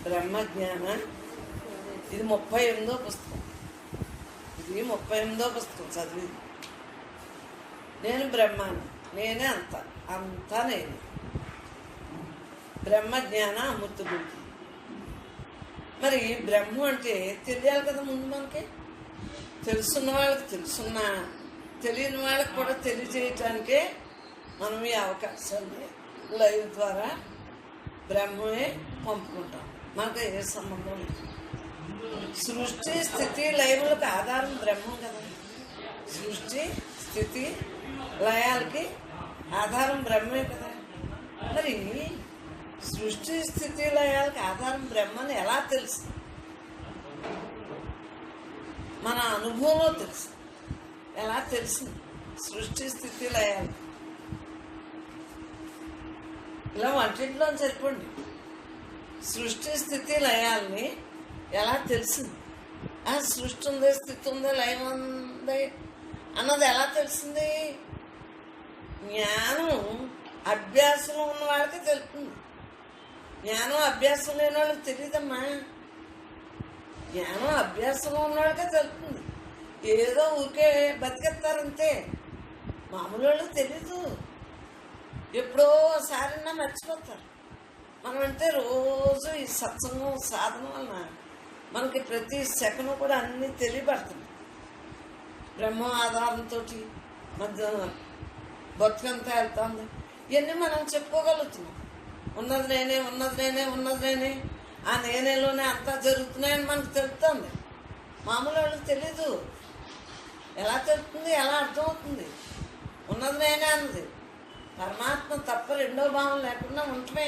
బ్రహ్మజ్ఞాన. ఇది 38వ పుస్తకం. ఇది 38వ పుస్తకం చదివింది. నేను బ్రహ్మాను, నేనే అంతా నేను. బ్రహ్మజ్ఞాన అమృతుడు. మరి బ్రహ్మ అంటే తెలియాలి కదా ముందు మనకి. తెలుసున్న వాళ్ళకి తెలుసున్నా, తెలియని వాళ్ళకి కూడా తెలియజేయటానికే మనం ఈ అవకాశాన్ని లైవ్ ద్వారా బ్రహ్మమే పంపుకుంటాం. మనకు ఏ సంబంధం లేదు. సృష్టి స్థితి లయములకు ఆధారం బ్రహ్మం కదా. సృష్టి స్థితి లయాలకి ఆధారం బ్రహ్మే కదా. మరి సృష్టి స్థితి లయాలకి ఆధారం బ్రహ్మని ఎలా తెలుసు? మన అనుభవంలో తెలుసు. ఎలా తెలిసింది సృష్టి స్థితి లయాలు? ఇలా వంటింట్లో సరిపోండి. సృష్టి స్థితి లయాల్ని ఎలా తెలిసింది? ఆ సృష్టి ఉంది, స్థితి ఉంది, లయం ఉంది అన్నది ఎలా తెలిసింది? జ్ఞానం అభ్యాసంలో ఉన్న వాళ్ళకి తెలుస్తుంది. జ్ఞానం అభ్యాసం లేని వాళ్ళకి తెలియదమ్మా. జ్ఞానం అభ్యాసంలో ఉన్న వాళ్ళకే తెలుస్తుంది. ఏదో ఊరికే బతికేస్తారంతే. మామూలు వాళ్ళకి తెలీదు. ఎప్పుడో ఒకసారైనా మర్చిపోతారు. మనం అంటే రోజు ఈ సత్సంగం సాధన వలన మనకి ప్రతి సెకండ్ కూడా అన్నీ తెలియబడుతుంది. బ్రహ్మ ఆధారంతో మధ్య బతుకంతా వెళ్తుంది. ఇవన్నీ మనం చెప్పుకోగలుగుతున్నాం. ఉన్నది నేనే, ఉన్నది నేనే, ఉన్నది నేనే, ఆ నేనేలోనే అంతా జరుగుతున్నాయని మనకు తెలుస్తుంది. మామూలు వాళ్ళకి తెలీదు. ఎలా తెలుస్తుంది? ఎలా అర్థమవుతుంది? ఉన్నది నేనే అన్నది పరమాత్మ తప్ప రెండో భావం లేకుండా ఉండటమే.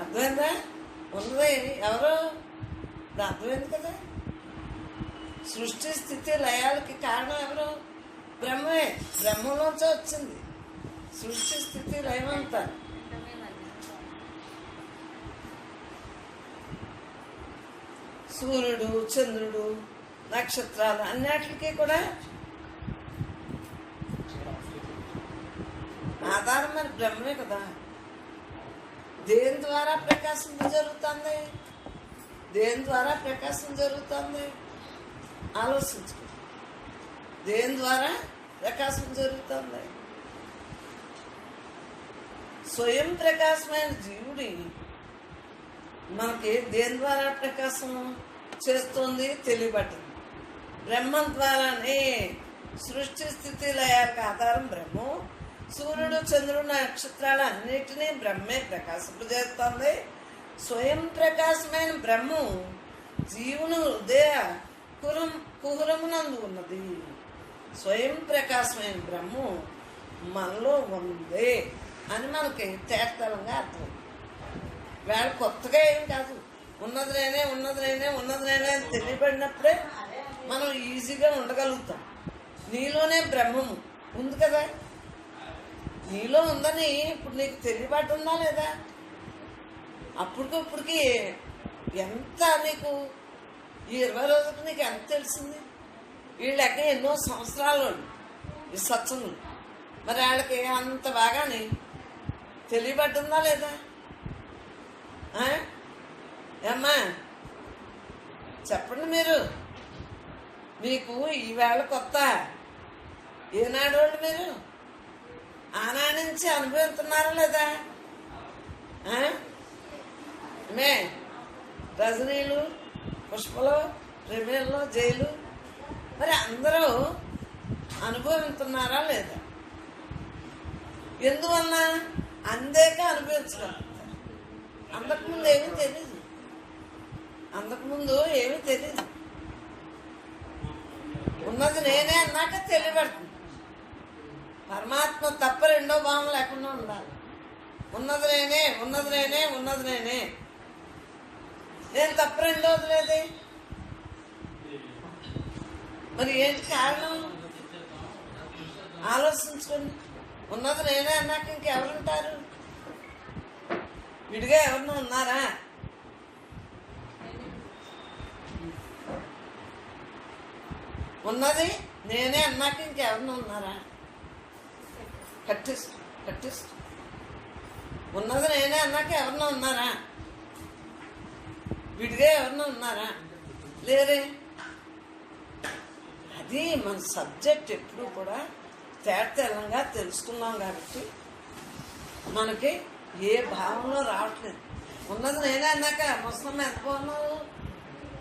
అర్థమైందా? ఉన్నది ఎవరు? ఇప్పుడు అర్థమైంది కదా. సృష్టి స్థితి లయాలకి కారణం ఎవరు? బ్రహ్మే. బ్రహ్మలోంచే వచ్చింది సృష్టి స్థితి లయం అంతా. సూర్యుడు, చంద్రుడు, నక్షత్రాలు అన్నిటికీ కూడా ఆధారం మరి బ్రహ్మే కదా. దేని ద్వారా ప్రకాశం జరుగుతుంది? దేని ద్వారా ప్రకాశం జరుగుతుంది? ఆలోచించుకో. దేని ద్వారా ప్రకాశం జరుగుతుంది? స్వయం ప్రకాశమైన జీవుడి మనకి దేని ద్వారా ప్రకాశం చేస్తుంది? తెలియబట్టింది. బ్రహ్మం ద్వారానే. సృష్టి స్థితి లయాలకు ఆధారం బ్రహ్మం. సూర్యుడు, చంద్రుడు, నక్షత్రాలు అన్నిటినీ బ్రహ్మే ప్రకాశింపజేస్తుంది. స్వయం ప్రకాశమైన బ్రహ్మం జీవుని హృదయ కుహరమునందు ఉన్నది. స్వయం ప్రకాశమైన బ్రహ్మం మనలో ఉంది అని మనకి తేటతలంగా అర్థం. వేళ కొత్తగా ఏం కాదు. ఉన్నది నేనే, ఉన్నది నేనే, ఉన్నది నేనే అని తెలియబడినప్పుడే మనం ఈజీగా ఉండగలుగుతాం. నీలోనే బ్రహ్మము ఉంది కదా. నీలో ఉందని ఇప్పుడు నీకు తెలియబడి ఉందా లేదా? అప్పటికప్పుడికి ఎంత నీకు ఈ 20 రోజులకు నీకు ఎంత తెలిసింది? వీళ్ళక ఎన్నో సంవత్సరాలు ఈ సత్సంగులు. మరి వాళ్ళకి అంత బాగానే తెలియబట్టుందా లేదా? ఏమ్మా చెప్పండి మీరు. మీకు ఈవేళ కొత్త. ఏనాడు వాళ్ళు మీరు? ఆనాడు నుంచి అనుభవిస్తున్నారా లేదా? మే రజనీలు, పుష్పలు, ప్రేమేళ్ళు, జైలు మరి అందరూ అనుభవిస్తున్నారా లేదా? ఎందువల్ల? అందేక అనుభవించగలుగుతారు. అంతకుముందు ఏమీ తెలీదు. అంతకుముందు ఏమీ తెలీదు. ఉన్నది నేనే అన్నాక తెలియబడుతుంది. పరమాత్మ తప్ప రెండో భావం లేకుండా ఉండాలి. ఉన్నది నేనే, ఉన్నది నేనే, ఉన్నది నేనే. నేను తప్ప రెండోది లేదే. మరి ఏంటి కారణం? ఆలోచించుకోండి. ఉన్నది నేనే అన్నాక ఇంకెవరుంటారు? విడిగా ఎవరన్నా ఉన్నారా? ఉన్నది నేనే అన్నాక ఇంకెవరన్నా ఉన్నారా? కట్టిస్తు ఉన్నది నేనే అన్నాక ఎవరన్నా ఉన్నారా? విడిగా ఎవరన్నా ఉన్నారా? లేరే. అది మన సబ్జెక్ట్ ఎప్పుడు కూడా తేటతెల్లంగా తెలుసుకున్నాం కాబట్టి మనకి ఏ భావంలో రావట్లేదు. ఉన్నది నేనే అన్నాక ముసలమ్మ ఎంత బాగున్నావు,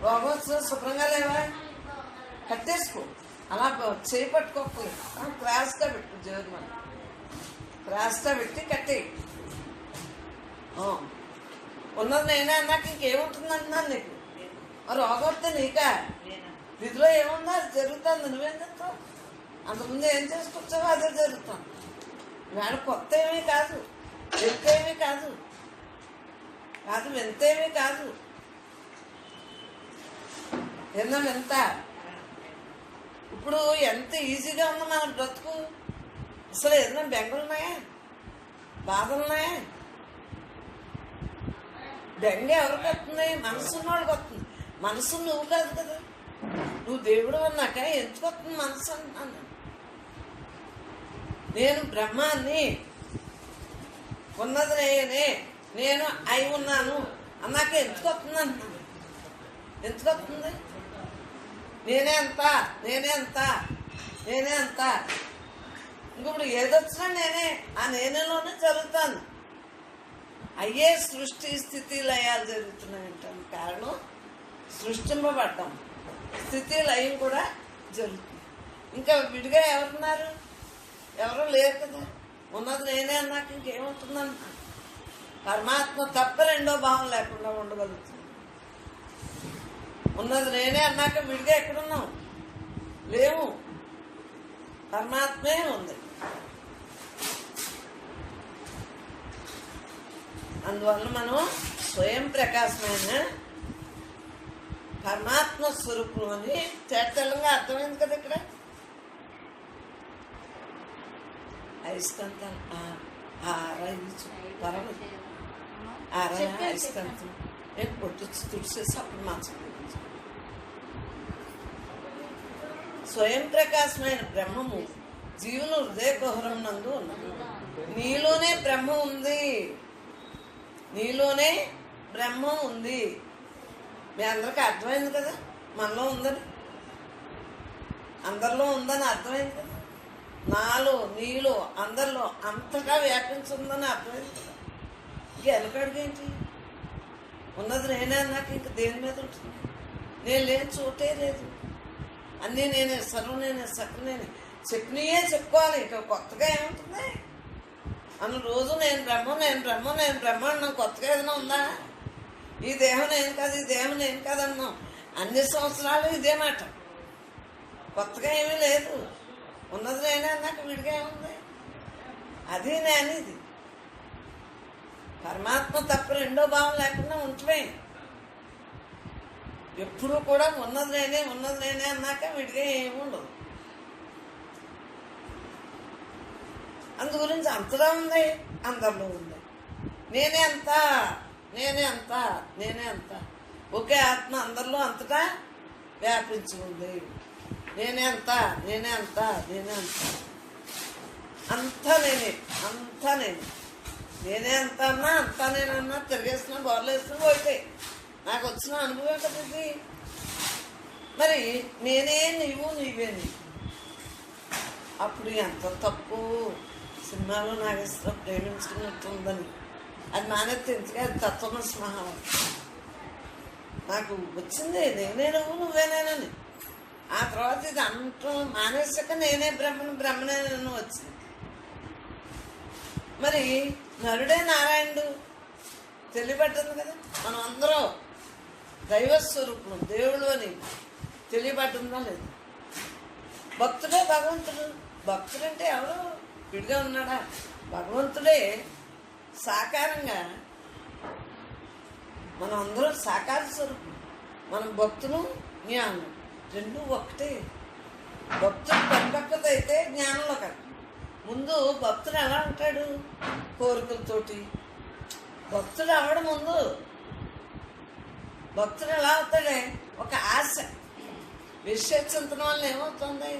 రోగం శుభ్రంగా లేవా, కట్టేసుకో. అలా చేయి పట్టుకోకలేదు, క్రాస్గా పెట్టు, జోరు మన క్రాస్గా పెట్టి కట్టేయి. ఉన్నది నేనే అన్నాక ఇంకేముంటుంది అంటున్నాను నీకు. రోగం వస్తే నీకా? విధిలో ఏముందో అది జరుగుతుంది. నువ్వేం చెప్తావు? అంతకుముందు ఏం చేసుకొచ్చావో అదే జరుగుతుంది. వేళ కొత్త ఏమీ కాదు, ఎంత ఏమీ కాదు, ఎంతేమీ కాదు. విన్నాం ఎంత. ఇప్పుడు ఎంత ఈజీగా ఉంది మన బ్రతుకు. అసలు ఏదైనా బెంగలున్నాయా, బాధలున్నాయా? బెంగ ఎవరికి వస్తుంది? మనసు ఉన్నవాడికి వస్తుంది. మనసు నువ్వు కాదు కదా, నువ్వు దేవుడు అన్నాక ఎందుకు వస్తుంది మనసు అంటున్నాను. నేను బ్రహ్మాన్ని, ఉన్నది నేనే, నేను అయి ఉన్నాను అన్నాక ఎందుకు వస్తుంది అంటున్నాను. ఎందుకు వస్తుంది? నేనే అంత, నేనే అంత, నేనే అంత. ఇంకొప్పుడు ఏదొచ్చినా నేనే, ఆ నేనేలోనే జరుగుతాను. అయ్యే సృష్టి స్థితి లయాలు జరుగుతున్నాయంటాను. కారణం సృష్టింపబడ్డాం, స్థితి లయం కూడా జరుగుతుంది. ఇంకా విడిగా ఎవరున్నారు? ఎవరు లేరు కదా. ఉన్నది నేనే అన్నాక ఇంకేమవుతుందన్నా. పరమాత్మ తప్ప రెండో భావం లేకుండా ఉండగలుగుతుంది. ఉన్నది నేనే అన్నాక విడిగా ఎక్కడున్నాం? లేవు, పరమాత్మే ఉంది. అందువల్ల మనం స్వయం ప్రకాశమైన పరమాత్మ స్వరూపం అని తేటతెల్లంగా అర్థమైంది కదా. ఇక్కడ అయస్కాంతం పర్వాలేదు, అయస్కాంతం నేను పొట్టు తుడిచేసి అప్పుడు మంచం. స్వయం ప్రకాశమైన బ్రహ్మము జీవుని హృదయ కుహరం నందు ఉన్నది. నీలోనే బ్రహ్మ ఉంది, నీలోనే బ్రహ్మం ఉంది. మీ అందరికీ అర్థమైంది కదా, మనలో ఉందని, అందరిలో ఉందని అర్థమైంది కదా. నాలో, నీలో, అందరిలో అంతగా వ్యాపించిందని అర్థమైంది కదా. ఇంక వెనకడుగేంటి? ఉన్నది నేనే అన్నాక ఇంక దేని మీద ఉంటుంది? నేను లేని చోటే లేదు. అన్నీ నేనే, సర్వం నేనే, సకలం నేనే. చెప్పినయే చెప్పుకోవాలి. ఇక కొత్తగా ఏముంటుంది? అన్న రోజు నేను బ్రహ్మ, నేను బ్రహ్మ, నేను బ్రహ్మ అన్నాం. కొత్తగా ఏదైనా ఉందా? ఈ దేహం నేను కాదు, ఈ దేహం నేను కాదు అన్నాం. అన్ని సంవత్సరాలు ఇదే మాట, కొత్తగా ఏమీ లేదు. ఉన్నది నేనే అన్నాక విడిగా ఏముంది? అది నేను, ఇది పరమాత్మ తప్ప రెండో భావం లేకుండా ఉంటమే. ఎప్పుడు కూడా ఉన్నది నేనే, ఉన్నది నేనే అన్నాక విడిగా ఏమి ఉండదు. అందు గురించి అంతలో ఉంది, అందరిలో ఉంది. నేనే అంత, నేనే అంత, నేనే అంత. ఒకే ఆత్మ అందరిలో అంతటా వ్యాపించి ఉంది. నేనే అంత, నేనే అంత, నేనే అంత, అంతా నేనే, అంతా నేనే. నేనే అంత అన్నా, అంతా నేనన్నా, తిరిగేసినా, బోర్లు వేసినా పోయితాయి. నాకు వచ్చిన అనుభవం కదా ఇది. మరి నేనే నీవు, నీవే నీవు. అప్పుడు ఎంత తప్పు. సినిమాలో నాగేశ్వరం ప్రేమించుకున్నట్టుందని అది మానేస్తే ఎందుకే, అది తత్వమసి మహావాడు. నాకు వచ్చింది నేనే నువ్వు, నువ్వే నేనని. ఆ తర్వాత ఇది అంటూ మానేసాక నేనే బ్రహ్మను, బ్రహ్మనే నేను వచ్చింది. మరి నరుడే నారాయణుడు తెలియబడ్డది కదా. మనం అందరం దైవస్వరూపం, దేవుడు అని తెలియబడ్డందా లేదు. భక్తుడే భగవంతుడు. భక్తుడంటే ఎవరు? విడిగా ఉన్నాడా? భగవంతుడే సాకారంగా. మనం అందరం సాకార స్వరూపం. మనం భక్తులు, జ్ఞానం రెండు ఒకటే. భక్తుడు పరిపక్వత అయితే జ్ఞానంలో కాదు. ముందు భక్తుడు ఎలా ఉంటాడు? కోరికలతోటి. భక్తుడు అవడం ముందు భక్తుడు ఎలా అవుతాడే? ఒక ఆశ. విశ్వచింతన వల్ల ఏమవుతుంది?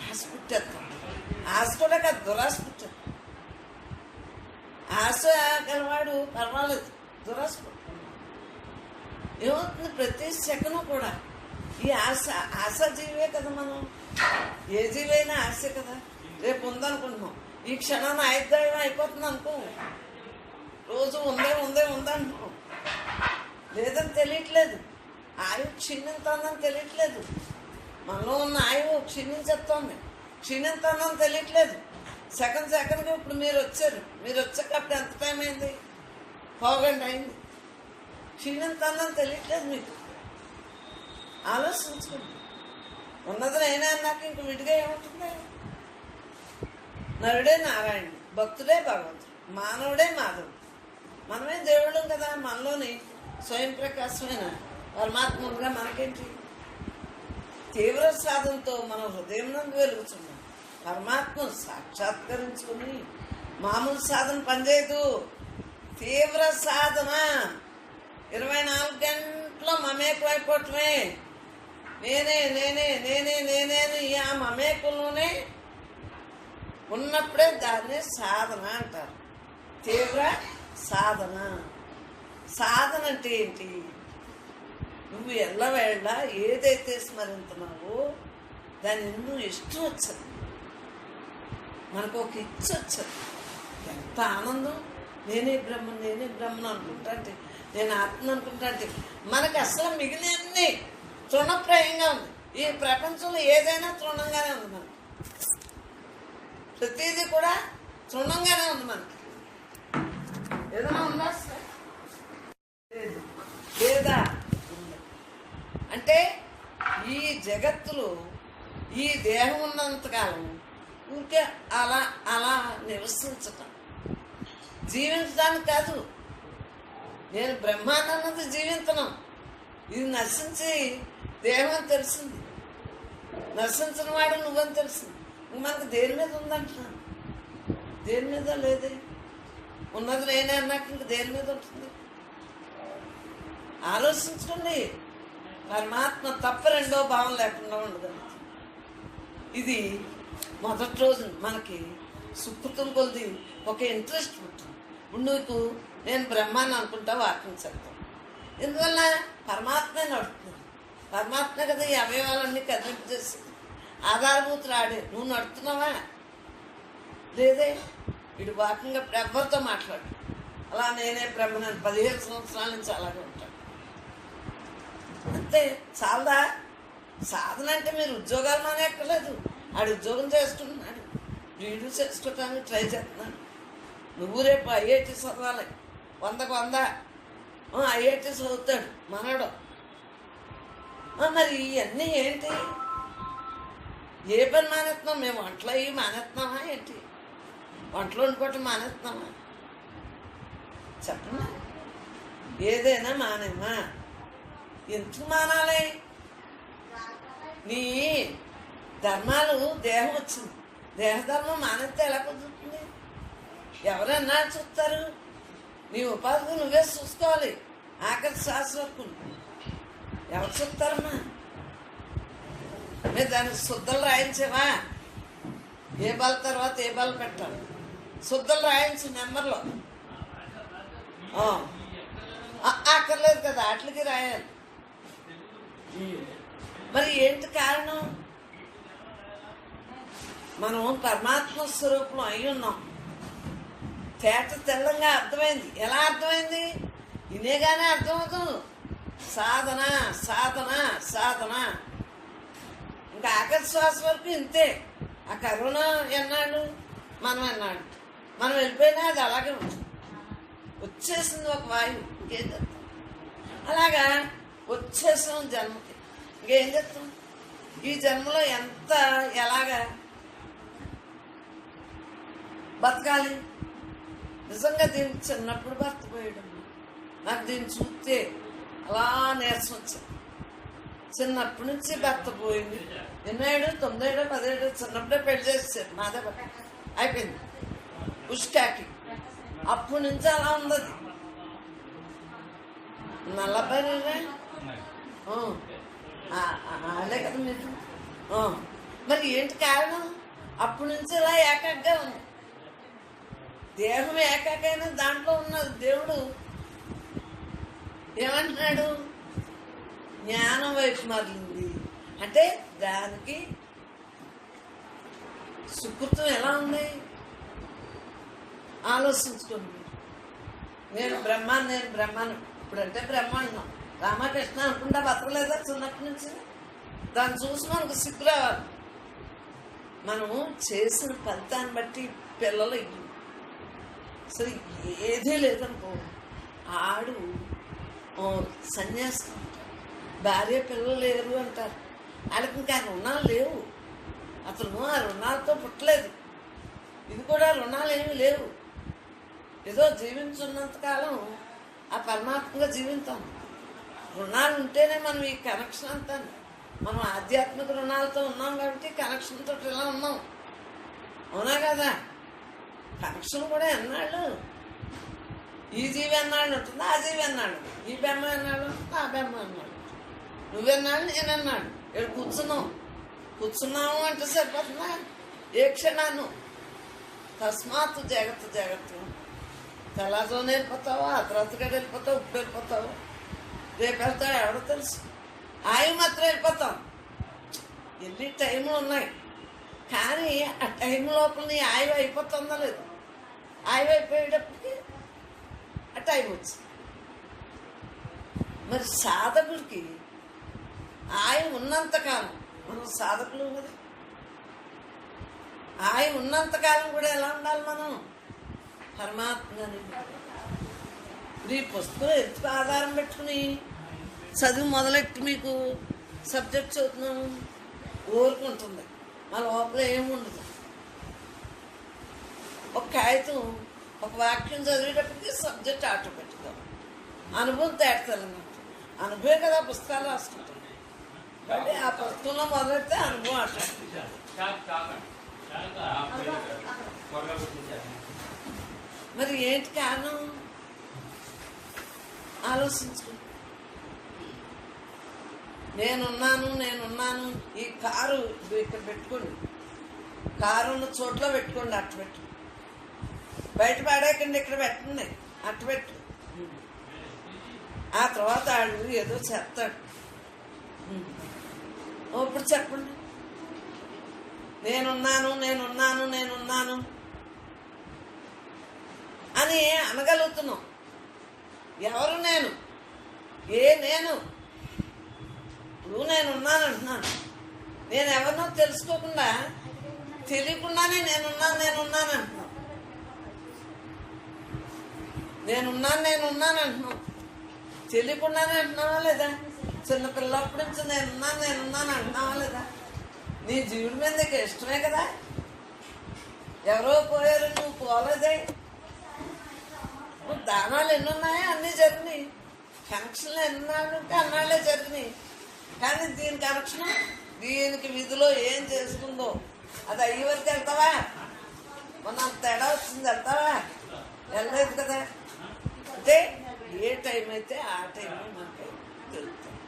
ఆశ పుట్టేస్తాం. ఆశ కూడా కాదు, దురాశ పుట్టేది. ఆశ గలవాడు పర్వాలేదు, దురాశ పుట్టాడు. ఏమవుతుంది? ప్రతి సెకను కూడా ఈ ఆశ జీవే కదా మనం. ఏ జీవైనా ఆశే కదా. రేపు ఉందనుకుంటున్నాం, ఈ క్షణాన్ని ఆయుర్దాయం అయిపోతుంది అనుకో, రోజు ఉందంటున్నాం. లేదని తెలియట్లేదు, ఆయువు క్షీణింతుందని తెలియట్లేదు. మనలో ఉన్న ఆయువు క్షీణించేస్తోంది, క్షీణింతుందని తెలియట్లేదు. సెకండ్కి ఇప్పుడు మీరు వచ్చాక అప్పుడు ఎంత టైం అయింది? పోగండి అయింది. క్షీణింతుందని తెలియట్లేదు మీకు. ఆలోచించుకోండి. ఉన్నది నేనే అన్నాక ఇంక విడిగా ఏముంటుంది? నరుడే నారాయణుడు, భక్తుడే భగవంతుడు, మానవుడే మాధవుడు. మనమే దేవుళ్ళం కదా. మనలోని స్వయం ప్రకాశమైన పరమాత్ముడుగా మనకేంటి? తీవ్ర సాధనతో మనం హృదయం నందు వెలుగుతున్నాం. పరమాత్మను సాక్షాత్కరించుకుని మామూలు సాధన పనిచేయదు. తీవ్ర సాధన 24 గంటలు మమేకమైపోవటమే. నేనే ఆ మమేకంలోనే ఉన్నప్పుడే దాన్ని సాధన అంటారు. తీవ్ర సాధన. సాధన అంటే ఏంటి? నువ్వు ఎల్లవేళ ఏదైతే స్మరించున్నావో దాని నువ్వు ఇష్టం వచ్చదు. మనకు ఒక ఇచ్చి వచ్చదు. ఎంత ఆనందం! నేనే బ్రహ్మను అనుకుంటా అంటే, నేను ఆత్మ అనుకుంటా అంటే, మనకు అసలు మిగిలినన్ని తృణప్రాయంగా ఉంది. ఈ ప్రపంచంలో ఏదైనా తృణంగానే ఉంది. మనకి ప్రతిదీ కూడా తృణంగానే ఉంది. మనకి ఏదైనా ఉందా? లేదా అంటే ఈ జగత్తులో ఈ దేహం ఉన్నంతకాలం ఊరికే అలా నివసించటం, జీవించడానికి కాదు. నేను బ్రహ్మాన్నది జీవించను. ఇది నశించి దేహం అని తెలిసింది, నశించిన వాడు నువ్వని తెలిసింది. మనకు దేని మీద ఉందంటున్నాను? దేని మీద లేదే. ఉన్నది నేనే అన్నాక ఇంక దేని మీద ఉంటుంది? ఆలోచించుకోండి. పరమాత్మ తప్ప రెండో భావం లేకుండా ఉండగలదు. ఇది మొదటి రోజు మనకి సుకృతం కొద్ది ఒక ఇంట్రెస్ట్ ఉంటుంది. ఇప్పుడు నీకు నేను బ్రహ్మాన్ని అనుకుంటా వాక్యం చెప్తాను. ఎందువల్ల పరమాత్మే నడుపుతుంది. పరమాత్మ కదా ఈ అవయవాలన్నీ కదిలింపు చేసి ఆధారభూతులు ఆడే. నువ్వు నడుపుతున్నావా? లేదే. వీడు వాక్యంగా ఎవరితో మాట్లాడు. అలా నేనే బ్రహ్మను 15 సంవత్సరాల నుంచి అలాగే ఉంటాను. అంతే చాలదా? సాధన అంటే మీరు ఉద్యోగాలు మానేక్కర్లేదు. ఆడు ఉద్యోగం చేసుకుంటున్నాడు, వీడు చేసుకోవటానికి ట్రై చేస్తున్నాడు. నువ్వు రేపు ఐఐటి చదవాలి, 100కు 100 ఐఐటి చదువుతాడు మనడు. మరి ఇవన్నీ ఏంటి? ఏ పని మానేస్తున్నాం? మేము వంటలు అవి మానేస్తున్నామా ఏంటి? వంటలు వండుకోవటం మానేస్తున్నామా? చెప్పండి. ఏదైనా మానేమా? ఎందుకు మానాలి? నీ ధర్మాలు దేహం వచ్చింది, దేహధర్మం మానేస్తే ఎలా కుదురుతుంది? ఎవరన్నా చూస్తారు? నీ ఉపాధికి నువ్వే చూసుకోవాలి. ఆఖరి శ్వాస వరకు ఎవరు చూస్తారమ్మా? మీరు దానికి శుద్ధలు రాయించేవా? ఏ బల తర్వాత ఏ బల పెట్టాలి? శుద్ధలు రాయించు నెంబర్లో. అక్కర్లేదు కదా, వాటికి రాయాలి. మరి ఏంటి కారణం? మనం పరమాత్మ స్వరూపం అయి ఉన్నాం. తేట తెల్లంగా అర్థమైంది. ఎలా అర్థమైంది? ఇనేగానే అర్థమవుతుంది. సాధన సాధన సాధన. ఇంకా ఆఖరి శ్వాస వరకు ఇంతే. ఆ కరోనా ఎన్నాడు, మనం ఎన్నాడు. మనం వెళ్ళిపోయినా అది అలాగే ఉంటుంది. వచ్చేసింది ఒక వాయువు, ఇంకేం చేస్తాం? అలాగా వచ్చేసాం జన్మకి, ఇంకేం చేస్తాం? ఈ జన్మలో ఎంత ఎలాగా బతకాలి? నిజంగా దీనికి చిన్నప్పుడు భర్త పోయాడు. నాకు దీన్ని చూస్తే అలా నీరసం వచ్చింది. చిన్నప్పటి నుంచి భర్త పోయింది. 8 ఏడు 9 ఏడు 10 ఏడు చిన్నప్పుడే పెళ్లి చేసేసారు. మాదే అయిపోయింది ఉష్కాకి. అప్పటి నుంచి అలా ఉంది. నల్లబరిలే అదే కదా మీరు. మరి ఏంటి కారణం? అప్పటి నుంచి ఇలా ఏకాగ్గా ఉంది. దేహం ఏకాకైనా దాంట్లో ఉన్న దేవుడు ఏమంటున్నాడు? జ్ఞానం వైపు మరలింది. అంటే దానికి సుకృతం ఎలా ఉంది ఆలోచించుకోండి. నేను బ్రహ్మాన్ని ఇప్పుడంటే బ్రహ్మాండం రామకృష్ణ అనుకుంటా బతకలేదా చిన్నప్పటి నుంచి? దాన్ని చూసి మనకు సిగ్గు రావాలి. మనము చేసిన ఫలితాన్ని బట్టి పిల్లలు అసలు ఏదీ లేదనుకో, ఆడు సన్యాసం అంటారు, భార్య పిల్లలు లేరు అంటారు. వాళ్ళకి ఇంకా రుణాలు లేవు, అతను ఆ రుణాలతో పుట్టలేదు. ఇది కూడా రుణాలు ఏమీ లేవు. ఏదో జీవించున్నంతకాలం ఆ పరమాత్మగా జీవితాం. రుణాలు ఉంటేనే మనం ఈ కనెక్షన్ అంతా, మనం ఆధ్యాత్మిక రుణాలతో ఉన్నాం కాబట్టి కనెక్షన్ తోటి ఇలా ఉన్నాం. అవునా కదా? కనెక్షన్ కూడా ఎన్నాళ్ళు, ఈ జీవి ఎన్నాళ్ళు ఉంటుంది, ఆ జీవి ఎన్నాళ్ళు, ఈ బెమ్మ ఎన్నాళ్ళు ఉంటుంది, ఆ బెమ్మ ఎన్నాళ్ళు, నువ్వెన్నాళ్ళు నేనన్నాడు. ఇక్కడ కూర్చున్నాము అంటే సరిపోతుందా? ఏ క్షణాన్ని తస్మాత్ జాగ్రత్త. తెల్లారుజామున వెళ్ళిపోతావా, ఆ తర్వాతగా వెళ్ళిపోతావు, ఇప్పుడు వెళ్ళిపోతావు, రేపు వెళ్తావు, ఎవడో తెలుసు. ఆయువు మాత్రం వెళ్ళిపోతాం. ఎన్ని టైంలు ఉన్నాయి, కానీ ఆ టైం లోపల నీ ఆయువు అయిపోతుందా లేదు? ఆయువు అయిపోయేటప్పటికి ఆ టైం వచ్చింది. మరి సాధకుడికి ఆయువు ఉన్నంతకాలం, మనం సాధకులు కదా, ఆయువు ఉన్నంతకాలం కూడా ఎలా ఉండాలి మనం? పరమాత్మని. ఈ పుస్తకం ఎందుకు ఆధారం పెట్టుకుని చదువు మొదలెట్టి మీకు సబ్జెక్ట్ చదువుతున్నాము ఊరుకుంటుంది, మా లోపల ఏముండదు. ఒక కాగితం ఒక వాక్యం చదివేటప్పటికి సబ్జెక్ట్ ఆటోమేటిక్గా అనుభవం తేడతలన్నట్టు. అనుభవే కదా పుస్తకాలు రాసుకుంటాం కాబట్టి ఆ పుస్తకంలో మొదలెడితే అనుభవం ఆటోమేటిక్గా. మరి ఏంటి కారణం ఆలోచించుకో. నేనున్నాను. ఈ కారు ఇక్కడ పెట్టుకోండి, కారు ఉన్న చోట్ల పెట్టుకోండి, అట్టు పెట్టు. బయట పడేకండి, ఇక్కడ పెట్టండి, అట్టు పెట్టు. ఆ తర్వాత ఆడు ఏదో చెప్తాడు. ఇప్పుడు చెప్పండి, నేనున్నాను అని అనగలుగుతున్నాం. ఎవరు నేను? నేను ఇప్పుడు నేనున్నాను అంటున్నాను. నేను ఎవరినో తెలుసుకోకుండా తెలియకుండానే నేనున్నాను అంటున్నాను. నేనున్నాను అంటున్నాం, తెలియకుండానే అంటున్నావా లేదా? చిన్నపిల్లప్పటి నుంచి నేనున్నాను అంటున్నావా లేదా? నీ జీవుడి మీద నీకు ఇష్టమే కదా. ఎవరో పోయారు, నువ్వు పోలేదే. దానాలు ఎన్ని ఉన్నాయో అన్నీ జరిగినాయి, కనెక్షన్లు ఎన్నాళ్ళు ఉంటే అన్నాళ్ళే జరిగినాయి. కానీ దీని కనెక్షన్, దీనికి విధిలో ఏం చేసుకుందో అది అయ్యే వరకు వెళ్తావా? మొన్న తేడా వచ్చింది, వెళ్తావా? వెళ్ళలేదు కదా. అంటే ఏ టైం అయితే ఆ టైం మనకి తెలుస్తుంది.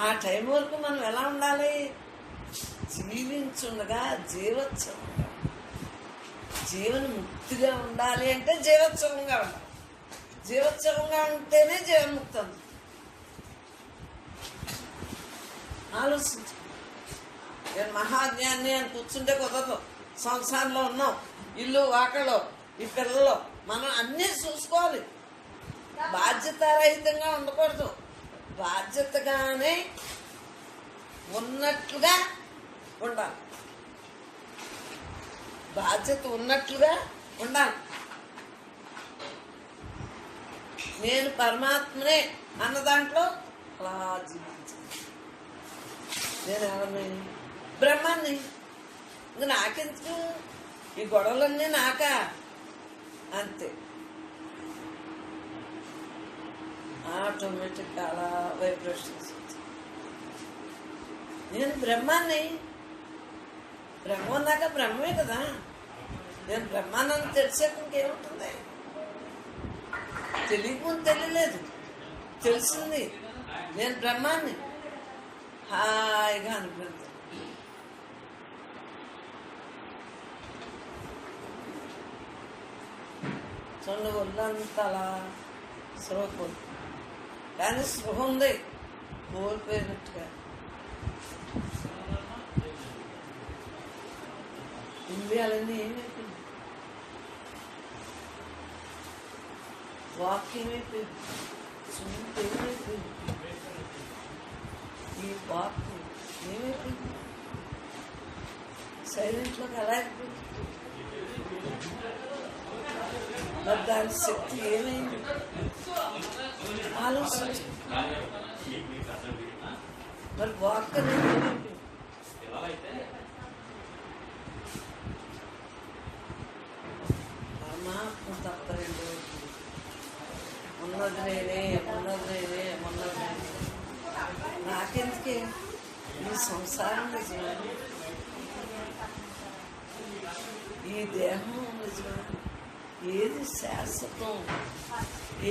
ఆ టైం వరకు మనం ఎలా ఉండాలి? జీవించుండగా జీవోత్సవంగా, జీవన ముక్తిగా ఉండాలి. అంటే జీవోత్సవంగా ఉండాలి. జీవోత్సవంగా ఉంటేనే జీవన్ముక్తం. ఆలోచించు. నేను మహాజ్ఞాన్ని అని కూర్చుంటే కుదరదు. సంసారంలో ఉన్నాం, ఇల్లు వాకలో, ఈ పిల్లలు, మనం అన్నీ చూసుకోవాలి. బాధ్యతారహితంగా ఉండకూడదు. బాధ్యతగానే ఉన్నట్లుగా ఉండాలి. బాధ్యత ఉన్నట్లుగా ఉండాలి. నేను పరమాత్మనే అన్న దాంట్లో అలా జీవించాలి. నేను ఎవరిని? బ్రహ్మాన్ని. ఇంక నాకెందుకు ఈ గొడవలన్నీ? నాకా? అంతే. ఆటోమేటిక్ అలా వైబ్రేషన్స్. నేను బ్రహ్మాన్ని. బ్రహ్మం దాకా బ్రహ్మే కదా. నేను బ్రహ్మాన్ని తెలిసాక ఇంకేముంటుంది? తెలియకుండా తెలియలేదు, తెలిసింది. నేను బ్రహ్మాన్ని హాయిగా అనిపిస్తుంది. చూడండి, ఒళ్ళంతా అలా స్పృహ, కానీ స్పృహ ఉంది. కోల్పోయినట్టుగా ఇంద్రియాలన్నీ ఏమైపోయింది, వాక్యం అయిపోయింది, సున్నిత ఏమైపోయింది, ఈ వాక్ ఏమైపోయింది, సైలెంట్లోకి ఎలా అయిపోయింది, మరి దాని శక్తి ఏమైంది ఆలోచించు. మరి వాక్ అనేది ఏమైపోయింది, పరమాత్మ తప్ప రెండు ఉన్నది నేనే, ఉన్నది నేనే, ఉన్నది నేనే. నాకెందుకే ఈ సంసారం నిజమే, ఈ దేహం నిజమే, ఏది శాశ్వతం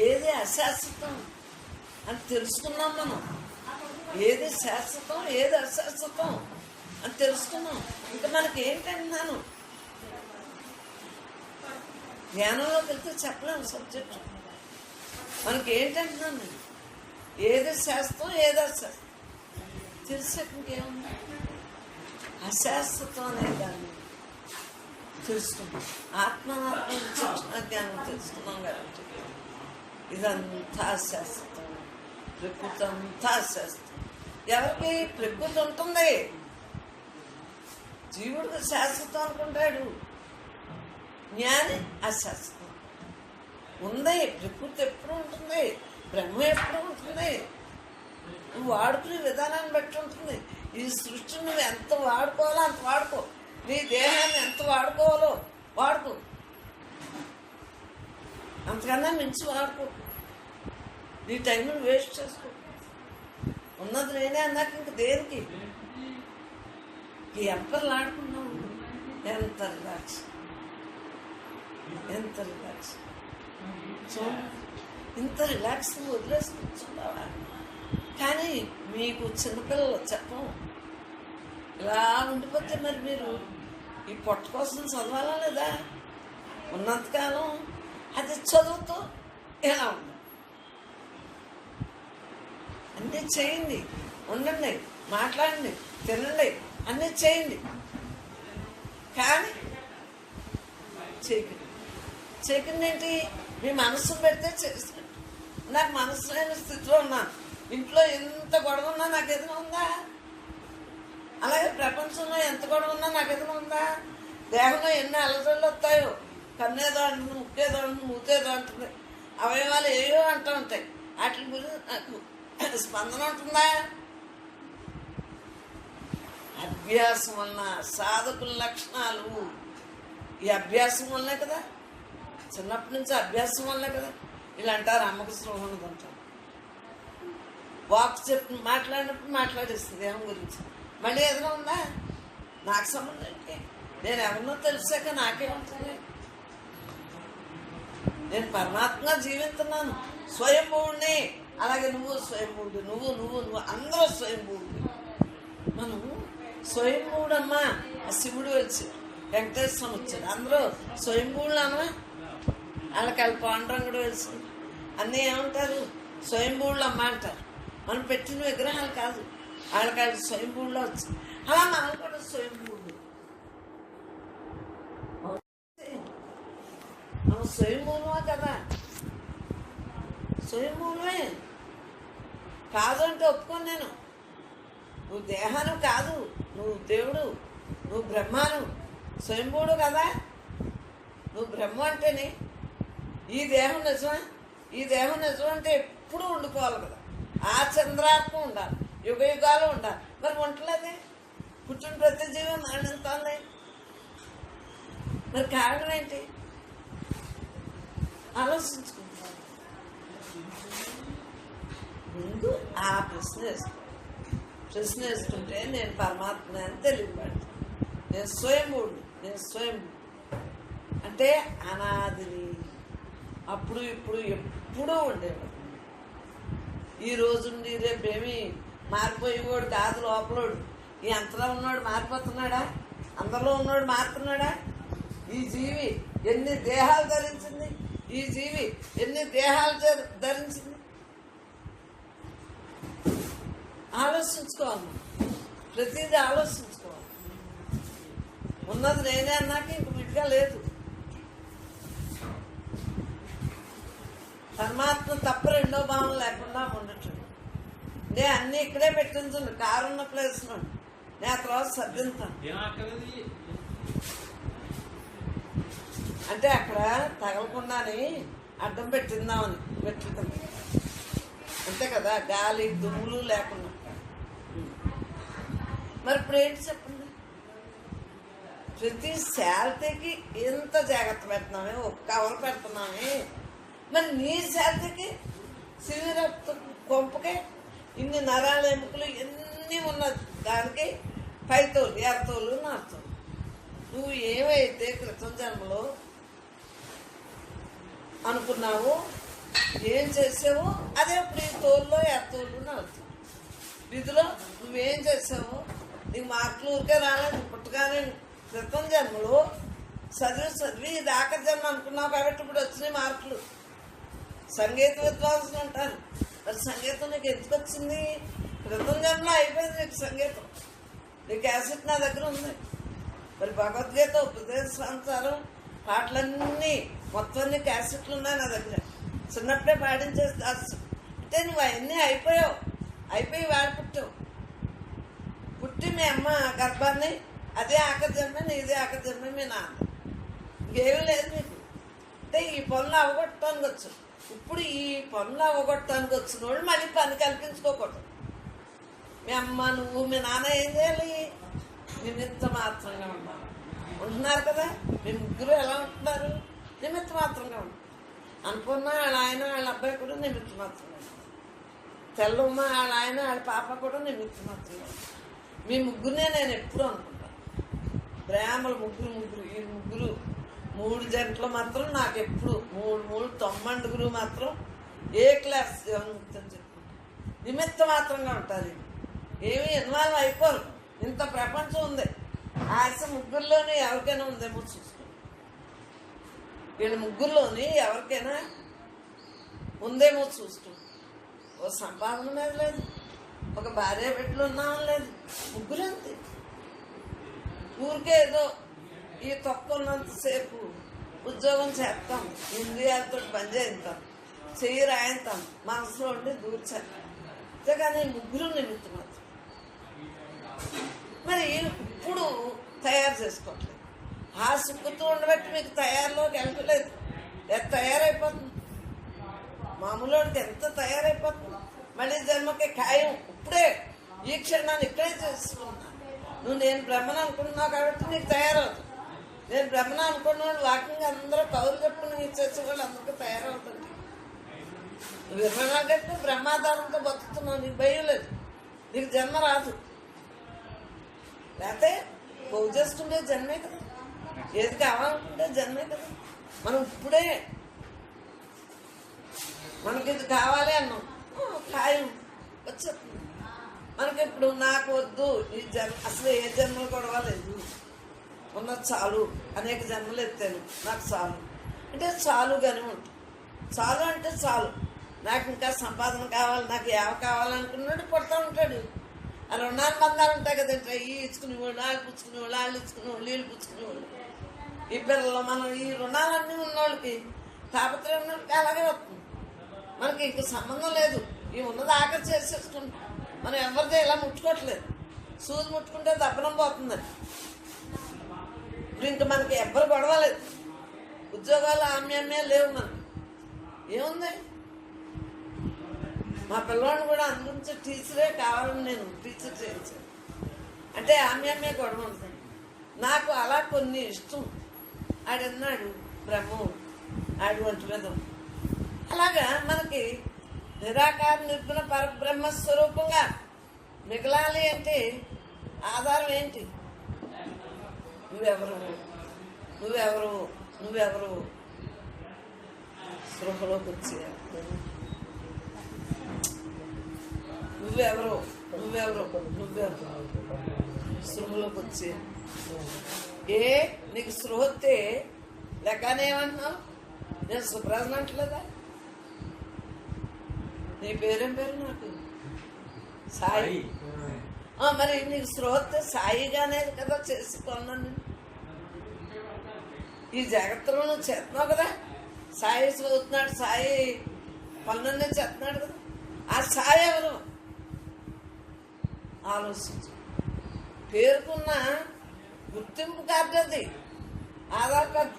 ఏది అశాశ్వతం అని తెలుసుకున్నాం మనం. ఏది శాశ్వతం ఏది అశాశ్వతం అని తెలుసుకున్నాం. ఇంకా మనకి ఏంటంటున్నాను, జ్ఞానంలోకి వెళ్తే చెప్పలేము సబ్జెక్టు. మనకి ఏంటంటున్నాను నేను, ఏది శాశ్వతం ఏది అశాశ్వతం తెలిసాక ఇంకేముంది, అశాశ్వతం అనే దాన్ని తెలుసుకున్నాం. ఆత్మాత్మ శిక్షణ జ్ఞానం తెలుసుకున్నాం కాబట్టి ఇదంతా శాశ్వతం, ప్రకృతి అంతా శాశ్వతం. ఎవరికి ప్రకృతి ఉంటుంది, జీవుడికి శాశ్వతం అనుకుంటాడు, జ్ఞాని అశాశ్వతం. ఉంది ప్రకృతి ఎప్పుడు ఉంటుంది, బ్రహ్మ ఎప్పుడు ఉంటుంది, నువ్వు వాడుకునే విధానాన్ని బట్టి ఉంటుంది. ఈ సృష్టిని నువ్వు ఎంత వాడుకోవాలో అంత వాడుకో, నీ దేహాన్ని ఎంత వాడుకోవాలో వాడుకో, అంతకన్నా మించి వాడుకో, నీ టైంని వేస్ట్ చేసుకో. ఉన్నది నేనే అన్నాక ఇంక దేనికి ఈ ఎంపర్లు ఆడుకున్నావు. ఎంత రిలాక్స్, ఎంత రిలాక్స్. సో ఇంత రిలాక్స్ వదిలేసి కూర్చున్నావా. కానీ మీకు చిన్నపిల్లలు చెప్పం, ఇలా ఉండిపోతే మరి మీరు ఈ పొట్ట కోసం చదవాలా లేదా? ఉన్నంతకాలం అది చదువుతూ ఎలా ఉంది, అన్నీ చేయండి, ఉండండి, మాట్లాడండి, తినండి, అన్నీ చేయండి. కానీ చేయకండి ఏంటి, మీ మనస్సు పెడితే చేసినట్టు. నాకు మనసు లేని స్థితిలో ఉన్నాను, ఇంట్లో ఎంత గొడవ ఉన్నా నాకు ఏదైనా ఉందా? అలాగే ప్రపంచంలో ఎంత గొడవ ఉన్నా నాకు ఏదైనా ఉందా? దేహంలో ఎన్ని అలజడులు వస్తాయో, కన్నేదో అంటుంది, ముక్కేదో అంటుంది, మూతేదో అంటుంది, అవయవాలు ఏవో అంటూ ఉంటాయి. వాటి గురించి నాకు స్పందన ఉంటుందా? అభ్యాసం వలన సాధకుల లక్షణాలు, ఈ అభ్యాసం వల్లనే కదా, చిన్నప్పటి నుంచి అభ్యాసం వల్లనే కదా. ఇలా అంటారు అమ్మకృష్ణ ఉన్నది అంటారు. వాక్ చెప్పి మాట్లాడినప్పుడు మాట్లాడేస్తుంది దేహం గురించి. మళ్ళీ ఏదైనా ఉందా? నాకు సంబంధం ఏంటి, నేను ఎవరినో తెలిసాక నాకేముంటుంది? నేను పరమాత్మగా జీవిస్తున్నాను, స్వయంభూడిని. అలాగే నువ్వు స్వయంభూడు, నువ్వు నువ్వు నువ్వు అందరూ స్వయంభూడు. మనం స్వయంభూడమ్మా, ఆ శివుడు వచ్చి వెంకటేశ్వరం వచ్చాడు, అందరూ స్వయంభూళ్ళు అమ్మా. వాళ్ళకి పాండురంగుడు వెలిసి అన్నీ ఏమంటారు, స్వయంభూళ్ళు అమ్మ అంటారు. మనం పెట్టిన విగ్రహాలు కాదు, వాళ్ళకి స్వయంభూళ్ళలో వచ్చింది. అలా మనం కూడా స్వయంభూళ్ళు, మనం స్వయంభూలమా కదా, స్వయంభూలమే కాదు అంటే ఒప్పుకోను నేను. నువ్వు దేహాను కాదు, నువ్వు దేవుడు, నువ్వు బ్రహ్మాను, స్వయంభూడు కదా. నువ్వు బ్రహ్మ అంటేనే ఈ దేహం నిజమా? ఈ దేహం నిజం అంటే ఎప్పుడూ ఉండిపోవాలి కదా, ఆ చంద్రాత్మ ఉండాలి, యుగ యుగాలు ఉండాలి. మరి ఉండలేదే, పుట్టిన ప్రతి జీవం మరణిస్తానే. మరి కారణం ఏంటి ఆలోచించుకుంటున్నాను. ముందు ఆ ప్రశ్న వేసుకుంటే నేను పరమాత్మ అని తెలియబడతాను. నేను స్వయంభూడు, నేను స్వయంభూ అంటే అనాదిని, అప్పుడు ఇప్పుడు ఎప్పుడూ ఉండేవాడు. ఈ రోజుండి రేపేమి మారిపోయేవాడు కాదు లోపలోడు. ఈ అంతలో ఉన్నాడు మారిపోతున్నాడా? అందరిలో ఉన్నాడు మారుతున్నాడా? ఈ జీవి ఎన్ని దేహాలు ధరించింది, ఈ జీవి ఎన్ని దేహాలు ధరించింది. ఆలోచించుకోవాలి, ప్రతిదీ ఆలోచించుకోవాలి. ఉన్నది నేనే అన్నాక ఇంక విడిగా లేదు. పరమాత్మ తప్ప రెండో భావం లేకుండా ఉండటం. నేను అన్ని ఇక్కడే పెట్టించుండు, కారు ఉన్న ప్లేస్లో నేను ఆ తర్వాత సర్దింతాను. అంటే అక్కడ తగలకుండానే అడ్డం పెట్టిందామని పెట్టుకుంది, అంతే కదా, గాలి దుమ్ములు లేకుండా. మరి ఇప్పుడు ఏంటి చెప్పండి, ప్రతి శాలరీకి ఎంత జాగ్రత్త పెడుతున్నామే, ఒక కవర్ పెడుతున్నామే. మరి నీ శాలరీకి శరీర కొంపకే ఇన్ని నరాలు ఎముకలు ఎన్ని ఉన్న దానికి 5 తోలు 6 తోలు 4 తోలు. నువ్వు ఏమైతే క్రితం జన్మలో అనుకున్నావు, ఏం చేసావో అదే ఇప్పుడు ఈ తోలులో 6 తోలు 4 తోలు. విధిలో నువ్వేం చేసావో నీకు మార్కులు ఊరికే రాలేదు. పుట్టగానే క్రితం జన్మలో చదివి ఇది ఆఖరి జన్మ అనుకున్నావు కాబట్టి ఇప్పుడు వచ్చినాయి మార్కులు. సంగీత విద్వాంసులు అంటారు, మరి సంగీతం నీకు ఎందుకు వచ్చింది? క్రితం జన్మలో అయిపోయింది నీకు సంగీతం. నీ క్యాసెట్ నా దగ్గర ఉంది. మరి భగవద్గీత ఉపదేశాంతరం పాటలన్నీ మొత్తం అన్ని క్యాసెట్లు ఉన్నాయి నా దగ్గర. చిన్నప్పుడే పాటించేసి అంటే నువ్వు అవన్నీ అయిపోయి వాడు పుట్టి మీ అమ్మ గర్భాన్ని అదే ఆఖరి జన్మ, నీదే ఆఖరి జన్మ, మీ నాన్న, ఇంకేమీ లేదు నీకు. అంటే ఈ పనులు అవగొట్టడానికి వచ్చు. ఇప్పుడు ఈ పనులు అవగొట్టడానికి వచ్చిన వాళ్ళు మళ్ళీ పని కల్పించుకోకూడదు. మీ అమ్మ నువ్వు మీ నాన్న ఏం చేయాలి? నిమిత్త మాత్రంగా ఉంటున్నారు కదా. మీ ముగ్గురు ఎలా ఉంటున్నారు? నిమిత్త మాత్రంగా ఉంటారు. అనుకున్న వాళ్ళ ఆయన వాళ్ళ అబ్బాయి కూడా నిమిత్త మాత్రంగా ఉంటారు. తెల్లమ్మ వాళ్ళ ఆయన వాళ్ళ పాప కూడా నిమిత్త మాత్రంగా ఉంటారు. మీ ముగ్గురునే నేను ఎప్పుడూ అనుకుంటాను. బ్రాహ్మణులు ముగ్గురు ఈ ముగ్గురు 3 జంటలు మాత్రం నాకు ఎప్పుడు 3 90 మాత్రం ఏ క్లాస్ అని చెప్పుకుంటారు. నిమిత్త మాత్రంగా ఉంటారు. ఏమీ ఇన్వాల్వ్ అయిపోరు. ఇంత ప్రపంచం ఉంది, ఆశ ముగ్గురులోని ఎవరికైనా ఉందేమో చూసుకో. వీళ్ళ ముగ్గురులోని ఎవరికైనా ఉందేమో చూసుకో. ఓ సంపాదన మీద లేదు, ఒక భార్య బిడ్డలు ఉన్నామని లేదు, ముగ్గురు అంతే. ఊరికే ఏదో ఈ తొక్కున్నంతసేపు ఉద్యోగం చేస్తాం, ఇంద్రియాలతో పని చేస్తాం, చెయ్యి రాయిస్తాం, మనసులో ఉండి దూర్చాలి. అంతేగాని ముగ్గురు నిమిత్తం మాత్రం. మరి ఇప్పుడు తయారు చేసుకోవట్లేదు. ఆ సుక్కుతూ ఉండబట్టి మీకు తయారులోకి వెళ్ళలేదు. తయారైపోతుంది మామూలు ఎంత తయారైపోతుంది. మళ్ళీ జన్మకి ఖాయం ఇప్పుడే ఈ క్షణాన్ని ఇక్కడే చేసుకున్నా. నువ్వు నేను బ్రహ్మను అనుకుంటున్నావు కాబట్టి నీకు తయారవుతుంది. నేను బ్రహ్మణ అనుకున్నాడు వాకింగ్ అందరూ కౌలు చెప్పుకుని ఇచ్చేసి వాళ్ళు అందరికీ తయారవుతుంది. నువ్వు 24 గంటలు బ్రహ్మాధారంతో బతుకుతున్నావు, నీకు భయం లేదు, నీకు జన్మ రాదు. లేకపోతే పోగు చేసుకుంటే జన్మే కదా, ఏది కావాలనుకుంటే జన్మే కదా. మనం ఇప్పుడే మనకి ఇది కావాలి అన్నాం, ఖాయం వచ్చేస్తుంది మనకి. ఇప్పుడు నాకు వద్దు ఈ జన్మ, అసలు ఏ జన్మలు గొడవ లేదు, ఉన్నది చాలు, అనేక జన్మలు ఎత్తాను, నాకు చాలు అంటే చాలుగానే ఉంటుంది. చాలు అంటే చాలు. నాకు ఇంకా సంపాదన కావాలి, నాకు ఏవ కావాలనుకున్నాడు పుడతా ఉంటాడు. ఆ రుణాలు బంధాలు ఉంటాయి కదంటే, ఈ ఇచ్చుకునేవాళ్ళు, వాళ్ళు పుచ్చుకునేవాళ్ళు, వాళ్ళు ఇచ్చుకునేవాళ్ళు, వీళ్ళు పుచ్చుకునేవాళ్ళు. ఈ పిల్లలు మనం ఈ రుణాలన్నీ ఉన్నోళ్ళకి తాపత్రయం ఉన్నోళ్ళకి అలాగే వస్తుంది. మనకి ఇంక సంబంధం లేదు, ఈ ఉన్నది ఆఖరి చేసేసుకుంటాం. మనం ఎవరిదే ఇలా ముట్టుకోవట్లేదు. సూది ముట్టుకుంటే దబ్బనం పోతుందని. ఇప్పుడు ఇంక మనకి ఎవ్వరు గొడవలేదు. ఉద్యోగాలు ఆమ్యామ్యా లేవు మనకి. ఏముంది? మా పిల్లవాడిని కూడా అందుగురించి టీచరే కావాలని నేను టీచర్ చేయించాను. అంటే ఆమ్యామ్యా గొడవ ఉంటుంది. నాకు అలా కొన్ని ఇష్టం. ఆడన్నాడు బ్రహ్మం, ఆడి ఒంటి మీద. అలాగా మనకి నిరాకార నిర్గుణ పరబ్రహ్మస్వరూపంగా మిగలాలి అంటే ఆధారం ఏంటి? నువ్వెవరు స్పృహలోకి వచ్చి నువ్వెవరు స్పృహలోకి వచ్చి నీకు స్పృహ వస్తే లెక్కనేమంటున్నావు? నేను సుబ్రాజన్ అంటలేదా? నీ పేరేం పేరు? నాకు సాయి. మరి నీకు స్రోత సాయిగానే కదా చేసి కొన్నాను. ఈ జగత్తులో నువ్వు చేస్తున్నావు కదా, సాయి చదువుతున్నాడు, సాయి పనులన్నీ చేస్తున్నాడు కదా. ఆ సాయి ఎవరు ఆలోచించు. పేరుకున్న గుర్తింపు కార్డు అది, ఆధార్ కార్డు.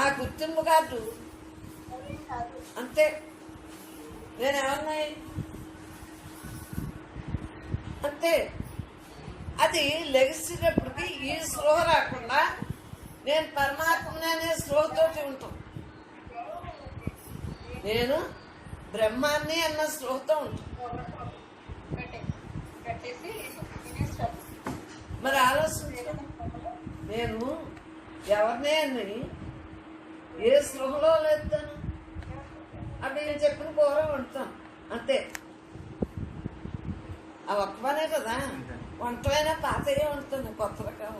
ఆ గుర్తింపు కార్డు అంతే. నేను ఎవరినాయి అంతే. అది లెగిసేటప్పటికి ఈ స్పృహ రాకుండా నేను పరమాత్మని అనే స్పృహతోటి ఉంటాం. నేను బ్రహ్మాన్ని అన్న స్పృహతో ఉంటాం. మరి ఆలోచించు, నేను ఎవరినే అని ఏ స్పృహలో లేస్తాను, అవి నేను చెప్పిన కూర వండుతాను అంతే. ఆ ఒక్కనే కదా వంటలైనా పాతయ్యే వండుతాను. కొత్త రకం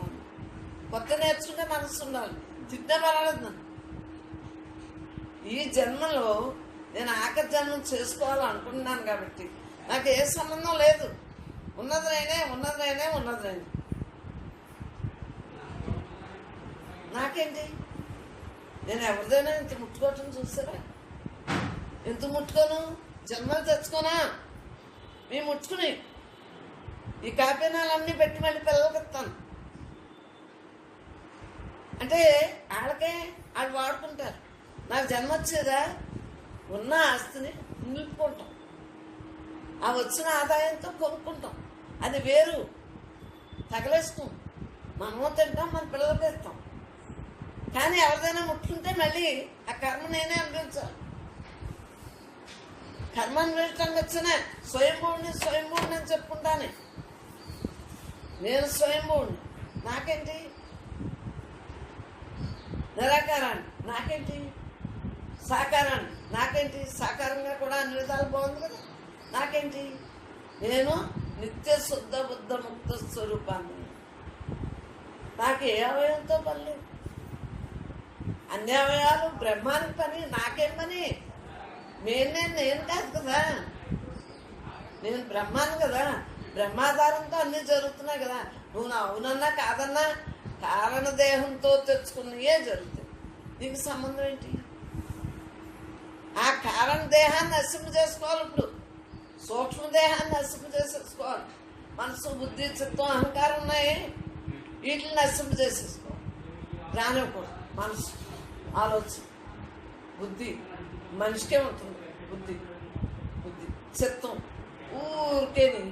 కొత్త నేర్చుకుంటే మనసు ఉండాలి. తిట్టే పర్వాలేదు. నన్ను ఈ జన్మలో నేను ఆఖరి జన్మం చేసుకోవాలనుకుంటున్నాను కాబట్టి నాకు ఏ సంబంధం లేదు. ఉన్నది నేనే, ఉన్నది నేనే, ఉన్నది నేనే. నాకేంటి, నేను ఎవరిదైనా ఇంత ముట్టుకోవటం చూసారా? ఎంత ముట్టుకోను, జన్మలు తెచ్చుకోనా? మేము ముట్టుకుని ఈ కాపీనాలన్నీ పెట్టి మళ్ళీ పిల్లలకి ఇస్తాను అంటే వాళ్ళకే వాళ్ళు వాడుకుంటారు. నాకు జన్మ వచ్చేదా, ఉన్న ఆస్తిని నిలుపుకుంటాం, ఆ వచ్చిన ఆదాయంతో కొనుక్కుంటాం. అది వేరు, తగలేసుకుంటాం. మనము తింటాం, మన పిల్లలకి ఇస్తాం. కానీ ఎవరిదైనా ముట్టుకుంటే మళ్ళీ ఆ కర్మ నేనే అనిపించాలి. కర్మ అనిపించడానికి వచ్చిన స్వయంభూడిని అని చెప్పుకుంటానే. నేను స్వయంభూడిని, నాకేంటి? నిరాకారాన్ని, నాకేంటి? సాకారాన్ని, నాకేంటి? సాకారంగా కూడా అన్ని విధాలు బాగుంది కదా, నాకేంటి? నేను నిత్య శుద్ధ బుద్ధ ముక్త స్వరూపాన్ని. నాకు ఏ అవయంతో పని లేదు. అన్ని అవయాలు బ్రహ్మానికి పని, నాకేం పని? నేను కాదు కదా, నేను బ్రహ్మాను కదా. బ్రహ్మాధారంతో అన్నీ జరుగుతున్నాయి కదా. నువ్వు అవునన్నా కాదన్నా కారణదేహంతో తెచ్చుకున్నయే జరుగుతాయి. నీకు సంబంధం ఏంటి? ఆ కారణ దేహాన్ని నశింప చేసుకోవాలి. ఇప్పుడు సూక్ష్మదేహాన్ని నశింప చేసేసుకోవాలి. మనసు, బుద్ధి, చిత్తం, అహంకారం ఉన్నాయి, వీటిని నశింప చేసేసుకోవాలి. రానివ్వకూడదు. మనసు, ఆలోచన, బుద్ధి మనిషికే ఉంటుంది. బుద్ధి చిత్తం ఊరికేని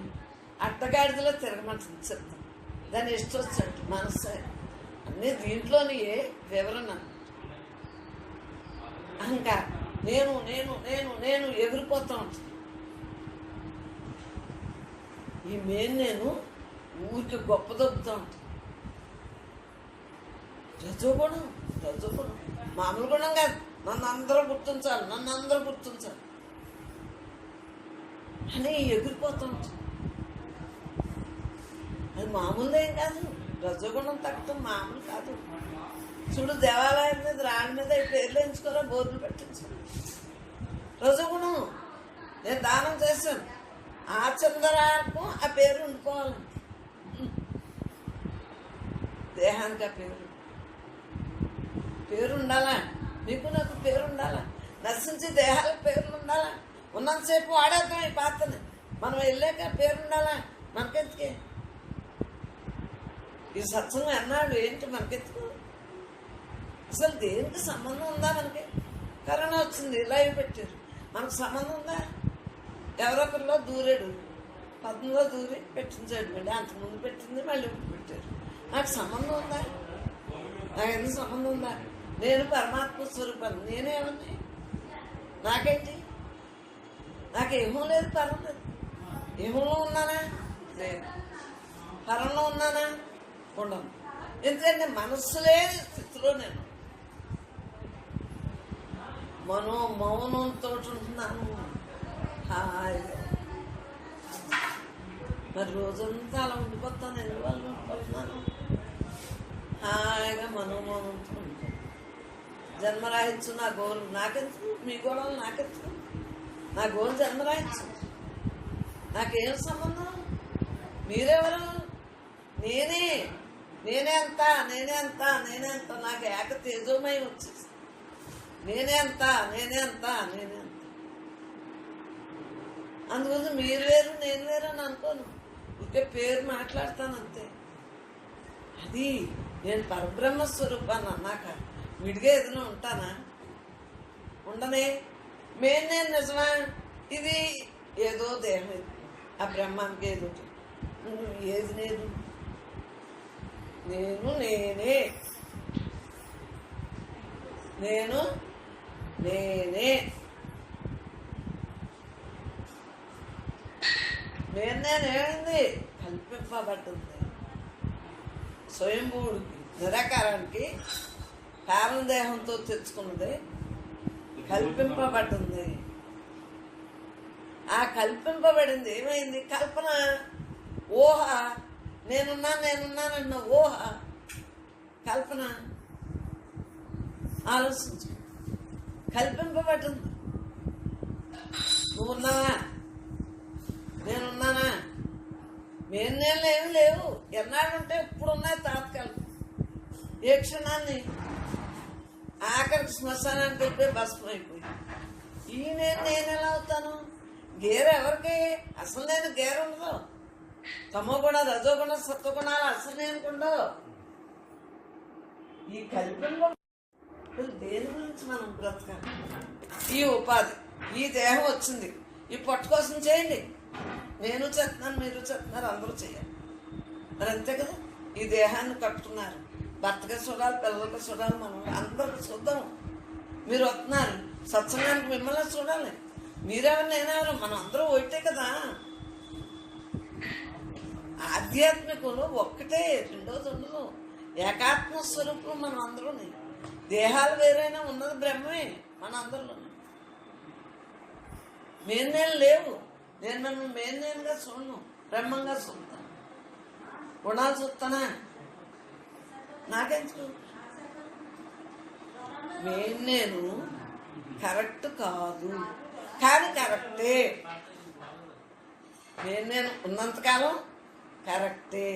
అట్టగాడిదలో తిరగమంటుంది చిత్తం. దాన్ని ఇష్టం వచ్చినట్టు మనసు అన్నీ దీంట్లోని వివరణ. అహంకారం, నేను నేను నేను నేను ఎగిరిపోతూ ఉంటుంది. ఈ నేను ఊరికి గొప్ప దొబ్బుతూ ఉంటుంది. రజోగుణం మామూలు గుణం కాదు. నన్ను అందరూ గుర్తించాలి అని ఎగిరిపోతూ ఉంటుంది. అది మామూలుదేం కాదు. రజోగుణం తగ్గటం మామూలు కాదు. చూడు, దేవాలయం మీద రాళ్ళ మీద ఈ పేర్లు ఎంచుకోరా, బోర్డులు పెట్టించాను. రజోగుణం. నేను దానం చేశాను, ఆ చందరాకు ఆ పేరు ఉండిపోవాలి. దేహానికి ఆ పేరు ఉండాలా? నీకు నాకు పేరు ఉండాలా? నశించి దేహాలకు పేర్లు ఉండాలా? ఉన్నంతసేపు వాడేద్దాం ఈ పాత్రని. మనం వెళ్ళాక పేరు ఉండాలా? మనకెందుకే ఈ సత్సంగం అన్నాడు? ఏంటి మనకెందుకు? అసలు దేనికి సంబంధం ఉందా మనకి? కరోనా వచ్చింది, లైవ్ పెట్టారు, మనకు సంబంధం ఉందా? ఎవరొకరిలో దూరాడు, 10లో దూరి పెట్టించాడు. మళ్ళీ అంతకుముందు పెట్టింది, మళ్ళీ పెట్టారు. నాకు సంబంధం ఉందా? నాకు ఎందుకు సంబంధం ఉందా? నేను పరమాత్మ స్వరూపాన్ని. నేనేమన్నా? నాకేంటి? నాకేమో లేదు, పరం లేదు. ఏమో ఉన్నానా? లేదు. పరంలో ఉన్నానా? ఉండను. ఎందుకంటే మనస్సు లేని స్థితిలో నేను మౌనంతో ఉంటున్నాను హాయిగా. మరి రోజంతా అలా ఉండిపోతాను. ఎందువల్ల ఉండిపోతున్నాను? హాయిగా మౌనంతో ఉంటాను. జన్మరాహించు నా గోలు నాకెందుకు? మీ గోళాలు నాకెందుకు? నా గోలు జన్మరాహించు. నాకేం సంబంధం? మీరెవరు? నేనే అంత నాకు ఏక తేజోమయం వచ్చేసి నేనే అంత. అందుకోసం మీరు వేరు నేను వేరు అని అనుకోను. ఇంకే పేరు మాట్లాడతాను అంతే. అది నేను పరబ్రహ్మ స్వరూపాన్ని అన్నాక విడిగా ఏదైనా ఉంటానా? ఉండనే. నేను నిజమా? ఇది ఏదో దేహం, ఆ బ్రహ్మానికి ఏదో ఏది లేదు. నేనే నేనేమైంది? కల్పింపబడ్డింది. స్వయంభూడికి నిరాకారానికి కారణదేహంతో తెచ్చుకున్నది కల్పింపబడ్డింది. ఆ కల్పింపబడింది ఏమైంది? కల్పన, ఊహ. నేనున్నానన్న ఊహ, కల్పన. ఆలోచించు. కల్పింపబడింది. నువ్వున్నావా? నేనున్నానా? నేను ఏమి లేవు. ఎన్నాళ్ళుంటే ఇప్పుడున్నాయి తాత్కాలిక. ఏ క్షణాన్ని ఆఖరికి శ్మశానానికి వెళ్ళిపోయి భస్మం అయిపోయి ఈ నేను ఎలా అవుతాను? గేరు ఎవరికి? అసలు నేను గేరు ఉండదు. తమో గుణ, రజోగుణ, సత్వగుణాలు అసలు నేనుకుండవు. ఈ కల్పనలో దేని గురించి మనం బ్రతకాలి? ఈ ఉపాధి, ఈ దేహం వచ్చింది, ఈ పొట్ట కోసం చేయండి. నేను చేస్తున్నాను, మీరు చేస్తున్నారు, అందరూ చేయాలి. మరి అంతే కదా. ఈ దేహాన్ని కట్టుకున్నారు. భర్తగా చూడాలి, పిల్లలకి చూడాలి, మనం అందరికి చూద్దాం. మీరు వస్తున్నారు సత్సంగానికి, మిమ్మల్ని చూడాలి. మీరెవరు, నేనెవరు? మనం అందరూ ఒకటే కదా. ఆధ్యాత్మికంలో ఒక్కటే, రెండోది ఉండదు. ఏకాత్మ స్వరూపం మనం అందరూ. దేహాలు వేరైనా ఉన్నది బ్రహ్మమే మన అందరిలో. నేను లేవు. నేను నన్ను నేనుగా చూడను, బ్రహ్మంగా చూస్తాను. గుణాలు చూస్తానా? నాకెందుకు? నేను కరెక్ట్ కాదు, కానీ కరెక్టే. నేను ఉన్నంతకాలం కరెక్టే.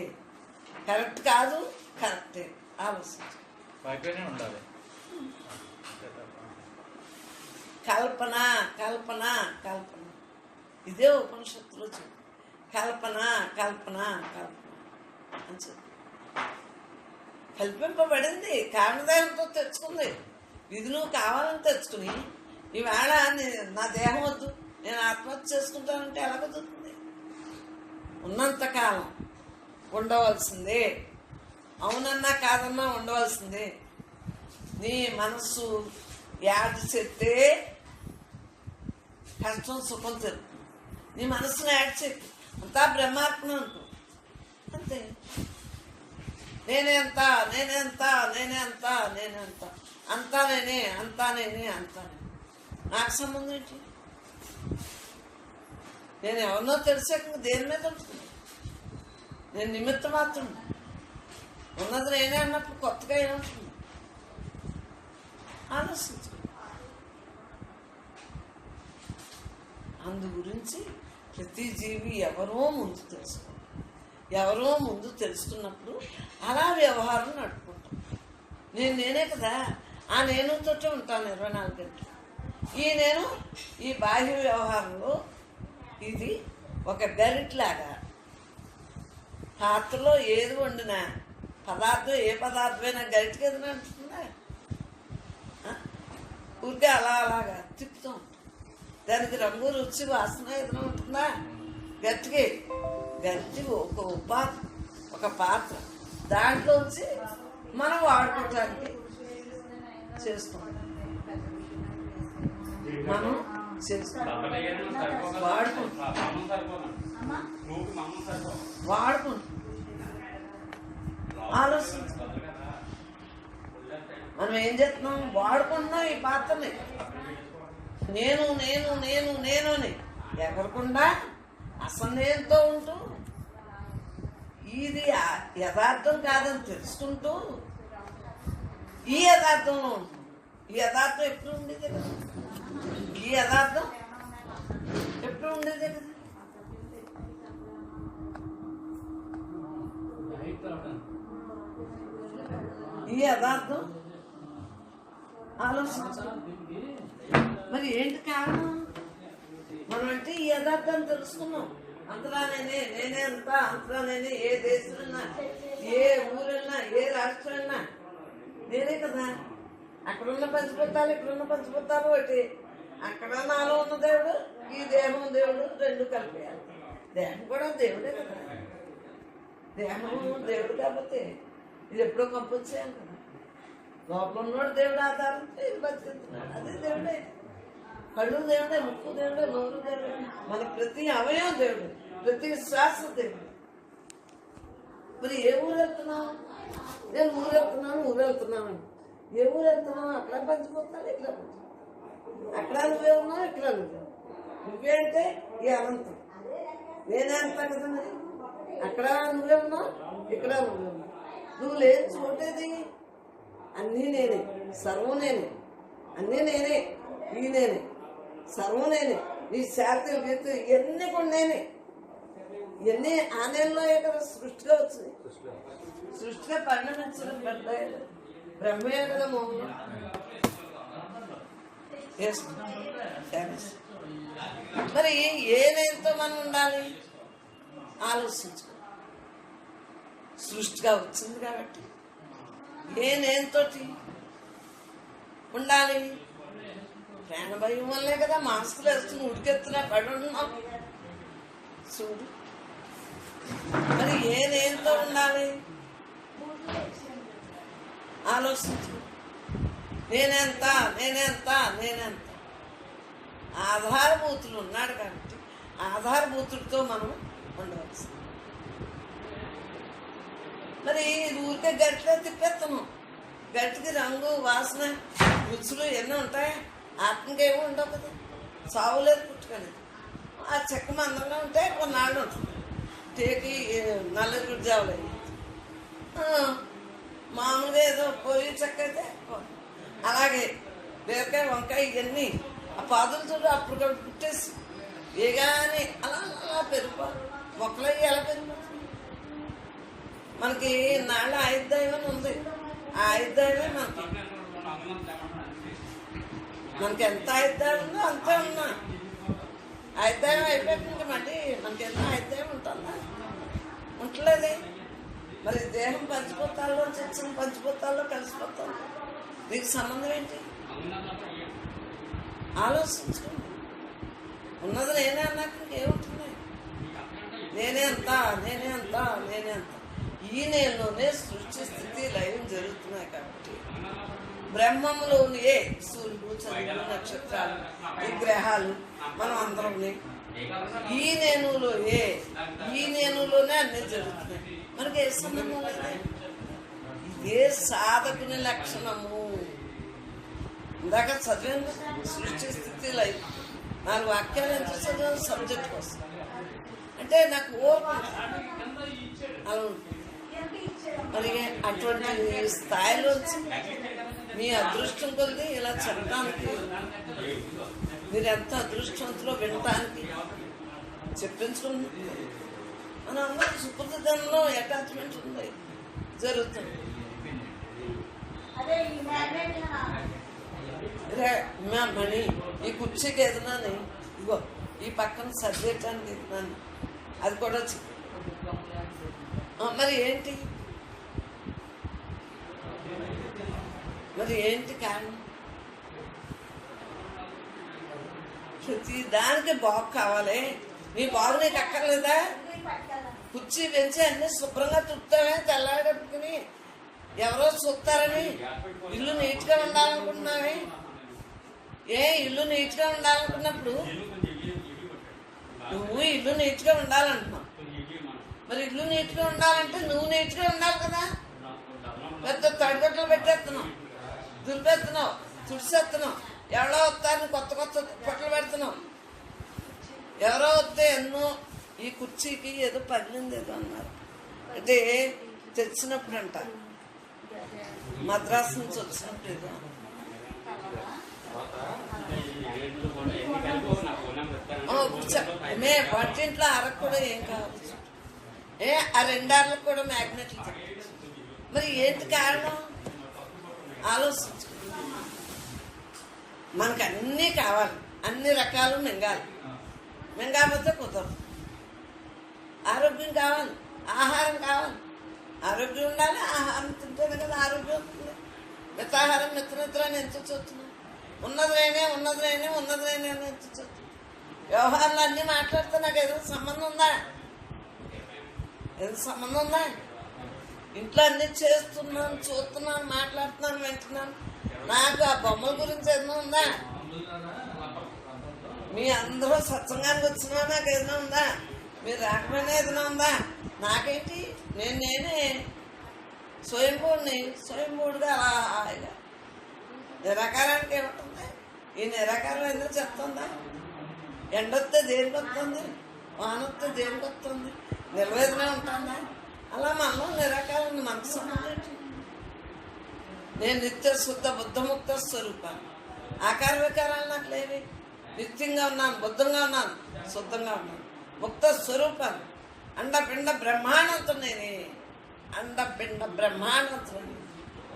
కరెక్ట్ కాదు, కరెక్టే. ఆలోచించు. కల్పన కల్పన కల్పన. ఇదే ఉపనిషత్తులో చెప్పు. కల్పన కల్పన కల్పన అని చెప్పు. కల్పింపబడింది, కారణదేహంతో తెచ్చుకుంది. ఇది నువ్వు కావాలని తెచ్చుకుని ఈవేళ నా దేహం వద్దు, నేను ఆత్మహత్య చేసుకుంటానంటే ఎలా కుదురుతుంది? ఉన్నంతకాలం ఉండవలసిందే. అవునన్నా కాదన్నా ఉండవలసిందే. నీ మనస్సు యాడ్ చెప్తే కష్టం సుఖం తెలుపు. నీ మనస్సును యాడ్ చెప్పు. అంతా బ్రహ్మాత్మ అనుకో, అంతే. నేనే అంతా అంతా నేనే. నాకు సంబంధం ఏంటి? నేను ఎవరినో తెలిసాక దేని మీద ఉంటుంది? నేను నిమిత్త మాత్రం. ఉన్నది నేనే అన్నప్పుడు కొత్తగా ఏముంటుంది? ఆలోచించు. అందు గురించి ప్రతి జీవి ఎవరో ముందు తెలుసుకో. ఎవరో ముందు తెలుసుకున్నప్పుడు అలా వ్యవహారం నడుపుకుంటాం. నేనే కదా. ఆ నేనుతోటే ఉంటాను 24 గంటలు. నేను ఈ బాహ్య వ్యవహారంలో ఇది ఒక బెల్ట్ లాగా. పాత్రలో ఏది వండినా పదార్థం, ఏ పదార్థమైనా గరిటికి ఏదైనా అంటుందా? ఊరికే అలాగా తిప్పుతాం. దానికి రంగు, రుచి, వాసన ఏదైనా ఉంటుందా? గట్టి ఒక పాత్ర, దాంట్లోంచి మనం వాడుకోవటానికి చేసుకుంటాం. మనం వాడుకుంటాం. ఆలోచించ. మనం ఏం చేస్తున్నాం? వాడుకుంటున్నాం ఈ పాత్రని. నేను అని ఎగరకుండా అసలు నేనుతో ఉంటూ, ఇది యథార్థం కాదని తెలుసుకుంటూ ఈ యథార్థంలో ఉంటుంది. ఈ యథార్థం ఎప్పుడు ఉండేదే కదా. ఈ యథార్థం ఎప్పుడు ఉండేదే కదా. మరి ఏంటి కారణం? మనం అంటే ఈ యథార్థాన్ని తెలుసుకున్నాం. అంతలా నేనే అంతా, అంతలా నేనే, ఏ దేశంలో, ఏ ఊరెళ్ళినా, ఏ రాష్ట్రం వెళ్ళినా నేనే కదా. అక్కడున్న పంచిపోతాలు, ఇక్కడున్న పంచిపోతాలు ఒకటి. అక్కడ నాలో ఉన్న దేవుడు, ఈ దేహం దేవుడు, రెండు కలిపేయాలి. దేహం కూడా దేవుడే కదా. దేహం దేవుడు కాకపోతే ఇది ఎప్పుడో కంపొచ్చేయాలి కదా. లోపల ఉన్నోడు దేవుడు ఆధారంతో ఇది బతుకుతున్నాడు, అదే దేవుడే. కళ్ళు దేవుడే, ముక్కు దేవుడే, నోరు దేవుడే, మన ప్రతి అవయవం దేవుడు, ప్రతి శ్వాస దేవుడు. మరి ఏ ఊరు వెళ్తున్నావు? నేను ఊరు వెళ్తున్నాను. ఏ ఊరు వెళ్తున్నావు? అక్కడ పంచిపోతాను, ఇక్కడ అక్కడ నువ్వే ఉన్నావు, ఇక్కడ నువ్వే అంటే ఈ అనంతం. నేనే అంతా కదా. మరి అక్కడ నువ్వే ఉన్నావు, ఇక్కడ నువ్వే ఉన్నావు. నువ్వు లేని చోటేది. అన్నీ నేనే, సర్వం నేనే, అన్నీ నేనే, ఈ నేనే, సర్వం నేనే. నీ శాతం గీతం ఇవన్నీ కూడా నేనే. ఇవన్నీ ఆ నెలలో కదా సృష్టిగా వచ్చింది. సృష్టిగా పరిణమించడం పెద్ద బ్రహ్మయ్య కదా మోహన్. మరి ఏ నేనుతో మనం ఉండాలి? ఆలోచించుకో. సృష్టిగా వచ్చింది కాబట్టి ఏ నేనుతోటి ఉండాలి? ప్రాణ భయం వల్లే కదా మాస్కులు వేసుకుని ఉడికెత్తున్నా పడి ఉన్నాం చూడు. మరి ఏ నేనుతో ఉండాలి? ఆలోచించు. నేనెంత ఆధారభూతులు ఉన్నాడు కాబట్టి ఆధారభూతులతో మనం ఉండవచ్చు. మరి ఊరికే గట్టిలో తిప్పేస్తున్నాం. గట్టికి రంగు, వాసన, రుచులు ఎన్నో ఉంటాయి. ఆత్మకి ఏమో ఉండవు కదా. సావులేదు, పుట్టుకలేదు. ఆ చెక్క మందంలో ఉంటే కొన్నాళ్ళు ఉంటుంది. టేకి నల్లగుడి జావులు మామూలుగా ఏదో పొయ్యి చెక్క అయితే అలాగే బీరకాయ, వంకాయ ఇవన్నీ ఆ పాదులు చూడు అప్పుడు కూడా పుట్టేసి ఏగానే అలా అలా పెరిగిపోవాలి. మొక్కలు ఎలా పెరిగిపోతుంది? మనకి నాళ్ళ ఆయుర్దాయం ఉంది. ఆ ఆయుర్దాయమే మనకి ఎంత ఆయుర్దాయం ఉందో అంతే ఉన్నా. ఆయుర్దాయం అయిపోయింది మళ్ళీ మనకి ఎంత ఆయుర్దాయం ఉంటుందా? ఉంటలేదే. మరి దేహం పంచిపోతాల్లో చచ్చిన పంచిపోతాల్లో కలిసిపోతాం. నీకు సంబంధం ఏంటి? ఆలోచించుకోండి. ఉన్నది నేనే అన్నాక ఇంకేముంటుంది? నేనే అంత ఈ నేనులోనే సృష్టి, స్థితి, లయం జరుగుతున్నాయి కాబట్టి బ్రహ్మంలోని సూర్యుడు, చంద్రుడు, నక్షత్రాలు, ఈ గ్రహాలు, మనం అందరం ఈ నేనులోనే అన్నీ జరుగుతున్నాయి. మనకి ఏ సంబంధం లేదు. ఇదే సాధకుని లక్షణము. ఇందాక చదివాను సృష్టి, స్థితి, లయం. 4 వాక్యాలు ఎంత చదివాను సబ్జెక్ట్ కోసం. అంటే నాకు ఓర్పు అలా ఉంటుంది. మరి అటువంటి స్థాయిలోంచి మీ అదృష్టం కొద్ది ఇలా చెప్పడానికి మీరు ఎంత అదృష్టంతో వినటానికి చెప్పించుకుని మనం అందరం సుకృతంలో అటాచ్మెంట్ ఉంది జరుగుతుంది. మణి ఈ కుర్చీకి ఎదునాని ఇగో ఈ పక్కన సర్దేయటానికి ఎదునాని అది కూడా మరి ఏంటి? కారణం? ప్రతి దానికి బాగు కావాలి. నీ బాగు నీకు అక్కర్లేదా? కుర్చీ పెంచి అన్ని శుభ్రంగా తుప్పుతావే తెల్లాడట్టుకుని ఎవరో చూస్తారని ఇల్లు నీట్గా ఉండాలనుకుంటున్నావే. ఇల్లు నీట్గా ఉండాలనుకున్నప్పుడు నువ్వు ఇల్లు నీట్గా ఉండాలంటున్నావు. మరి ఇల్లు నీట్గా ఉండాలంటే నువ్వు నీట్గా ఉండాలి కదా. పెద్ద తడిగొట్టలు పెట్టేస్తున్నావు, దులిపేస్తున్నావు, తుడిసేస్తున్నావు. ఎవరో వస్తారని కొత్త పొట్టలు పెడుతున్నావు. ఎవరో వస్తే ఎన్నో ఈ కుర్చీకి ఏదో పగిలింది ఏదో అన్నారు. అంటే తెచ్చినప్పుడు అంట మద్రాసు నుంచి వచ్చినప్పుడు ఏదో వంటింట్లో అరకు కూడా ఏం కావచ్చు. ఆ 2 అరలకు కూడా మ్యాగ్నెట్లు చెప్పచ్చు. మరి ఏంటి కారణం? ఆలోచించు. మనకు అన్నీ కావాలి, అన్ని రకాలు మింగాలి. మింగాకపోతే కుదరదు. ఆరోగ్యం కావాలి, ఆహారం కావాలి. ఆరోగ్యం ఉండాలి, ఆహారం తింటేనే కదా ఆరోగ్యం ఉంటుంది. మితాహారం మిత్రమిత్ర అని ఎంత చూస్తున్నాం. ఉన్నదిలేనే అని ఎంత చూస్తున్నాం. వ్యవహారాలు అన్నీ మాట్లాడితే నాకు ఏదో సంబంధం ఉందా? ఏదో సంబంధం ఉందా? ఇంట్లో అన్నీ చేస్తున్నాను, చూస్తున్నాను, మాట్లాడుతున్నాను, వింటున్నాను. నాకు ఆ బొమ్మల గురించి ఏదైనా ఉందా? మీ అందరూ సత్సంగానికి వచ్చినా నాకు ఏదైనా ఉందా? మీరు రాకపోయినా ఏదైనా ఉందా? నాకేంటి? నేనే స్వయంభూడిగా అలా హాయిగా. నిరాకారానికి ఏముంటుంది? ఈ నిరాకారం ఎందుకు చెప్తుందా? ఎండొస్తే దేనికి వస్తుంది, వానొస్తే దేనికి వస్తుంది, నిలవేదనే ఉంటుందా? అలా మనలో నిరాకారం మనకు సంబంధం. నేను నిత్య శుద్ధ బుద్ధముక్త స్వరూపాన్ని. ఆకార వికారాలు నాకు లేవి. నిత్యంగా ఉన్నాను, బుద్ధంగా ఉన్నాను, శుద్ధంగా ఉన్నాను, ముక్త స్వరూపాన్ని. అండపిండ బ్రహ్మాండంతో నేనే. అండపిండ బ్రహ్మాండంతో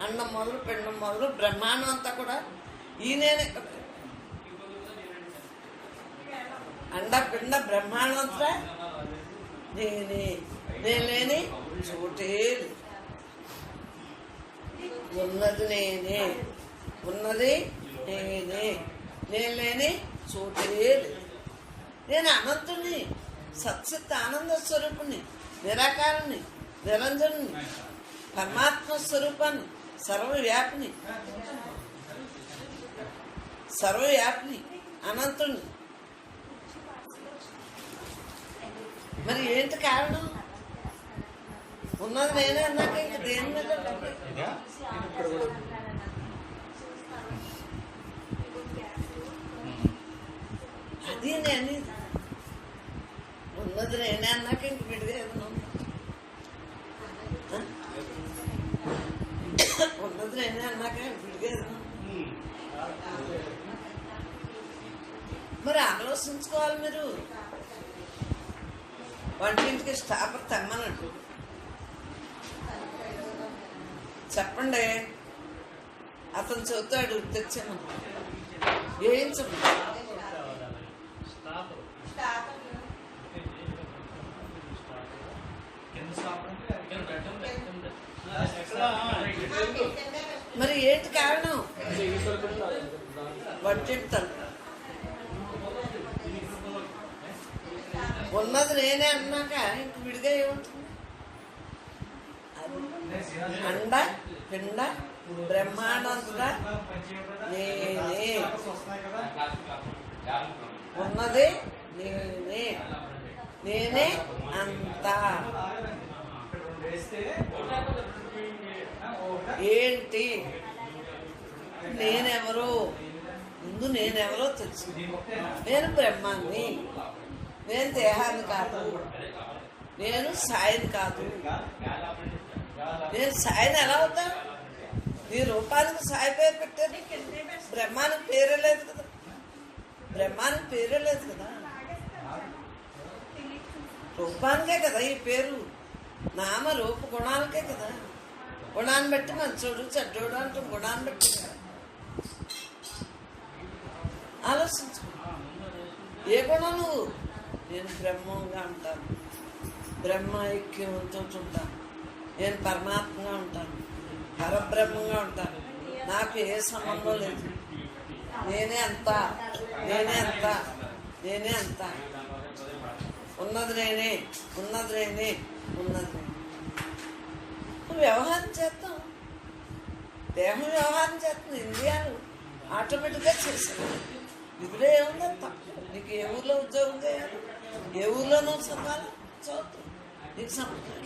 అండం మొదలు పిండం మొదలు బ్రహ్మాండం అంతా కూడా ఈయనే. అండపిండ బ్రహ్మాండంతా నేనే. నేను లేని చోటే ఉన్నది నేనే. ఉన్నది నేనే. నేను లేని చోటే లేదు. నేను అనంతుని, సత్సిత్ ఆనంద స్వరూపుణ్ణి, నిరాకారుణ్ణి, నిరంజనుని, పరమాత్మ స్వరూపాన్ని, సర్వవ్యాపిని, అనంతుణ్ణి. మరి ఏంటి కారణం? ఉన్నది నేనే అన్నాక ఇంక దేని మీద అది నేను. ఉన్నది నేనే అన్నాక ఇంక విడిగా ఏదైనా ఉన్నది నేనే అన్నాక విడిగా ఏదైనా. మరి ఆలోచించుకోవాలి మీరు. వంటింటికి స్టాపర్ తెమ్మనండి, చెప్పండి. అతను చెబుతాడు, తెచ్చామని. ఏం చెప్పండి? మరి ఏంటి కారణం? వంటింటి తలుపు ఉన్నది నేనే అన్నాక ఇంక విడిగా ఏముంటుంది? అండ పిండ బ్రహ్మాండంతా నేనే. ఉన్నది నేనే. నేనే అంతా. ఏంటి? నేనెవరో ముందు నేనెవరో తెలుసు. నేను బ్రహ్మాన్ని, నేను దేహాన్ని కాదు, నేను సాయిని కాదు. నేను సాయిని ఎలా అవుతా? నీ రూపానికి సాయి పేరు పెట్టారు, బ్రహ్మానికి పేరే లేదు కదా. బ్రహ్మానికి పేరే లేదు కదా, రూపానికే కదా ఈ పేరు. నామ రూప గుణాలకే కదా. గుణాన్ని బట్టి మంచోడు చెడ్డోడు అంటూ గుణాన్ని బట్టి ఆలోచించు. ఏ గుణం నువ్వు? నేను బ్రహ్మంగా ఉంటాను, బ్రహ్మ ఐక్యంతో ఉంటాను, నేను పరమాత్మగా ఉంటాను, పరబ్రహ్మంగా ఉంటాను. నాకు ఏ సంబంధం లేదు. నేనే అంతా, నేనే అంతా, నేనే అంతా. ఉన్నది నేనే, ఉన్నది నేనే, ఉన్నది నేనే. వ్యవహారం చేస్తాం, దేహం వ్యవహారం చేస్తుంది, ఇంద్రియాలు ఆటోమేటిక్గా చేస్తాను. ఇప్పుడే ఏముందో తప్పు. నీకు ఏ ఊర్లో ఉద్యోగం చేయాలి, ఏ ఊర్లో నువ్వు చదవాలి, చదువుతావు. నీకు సంబంధం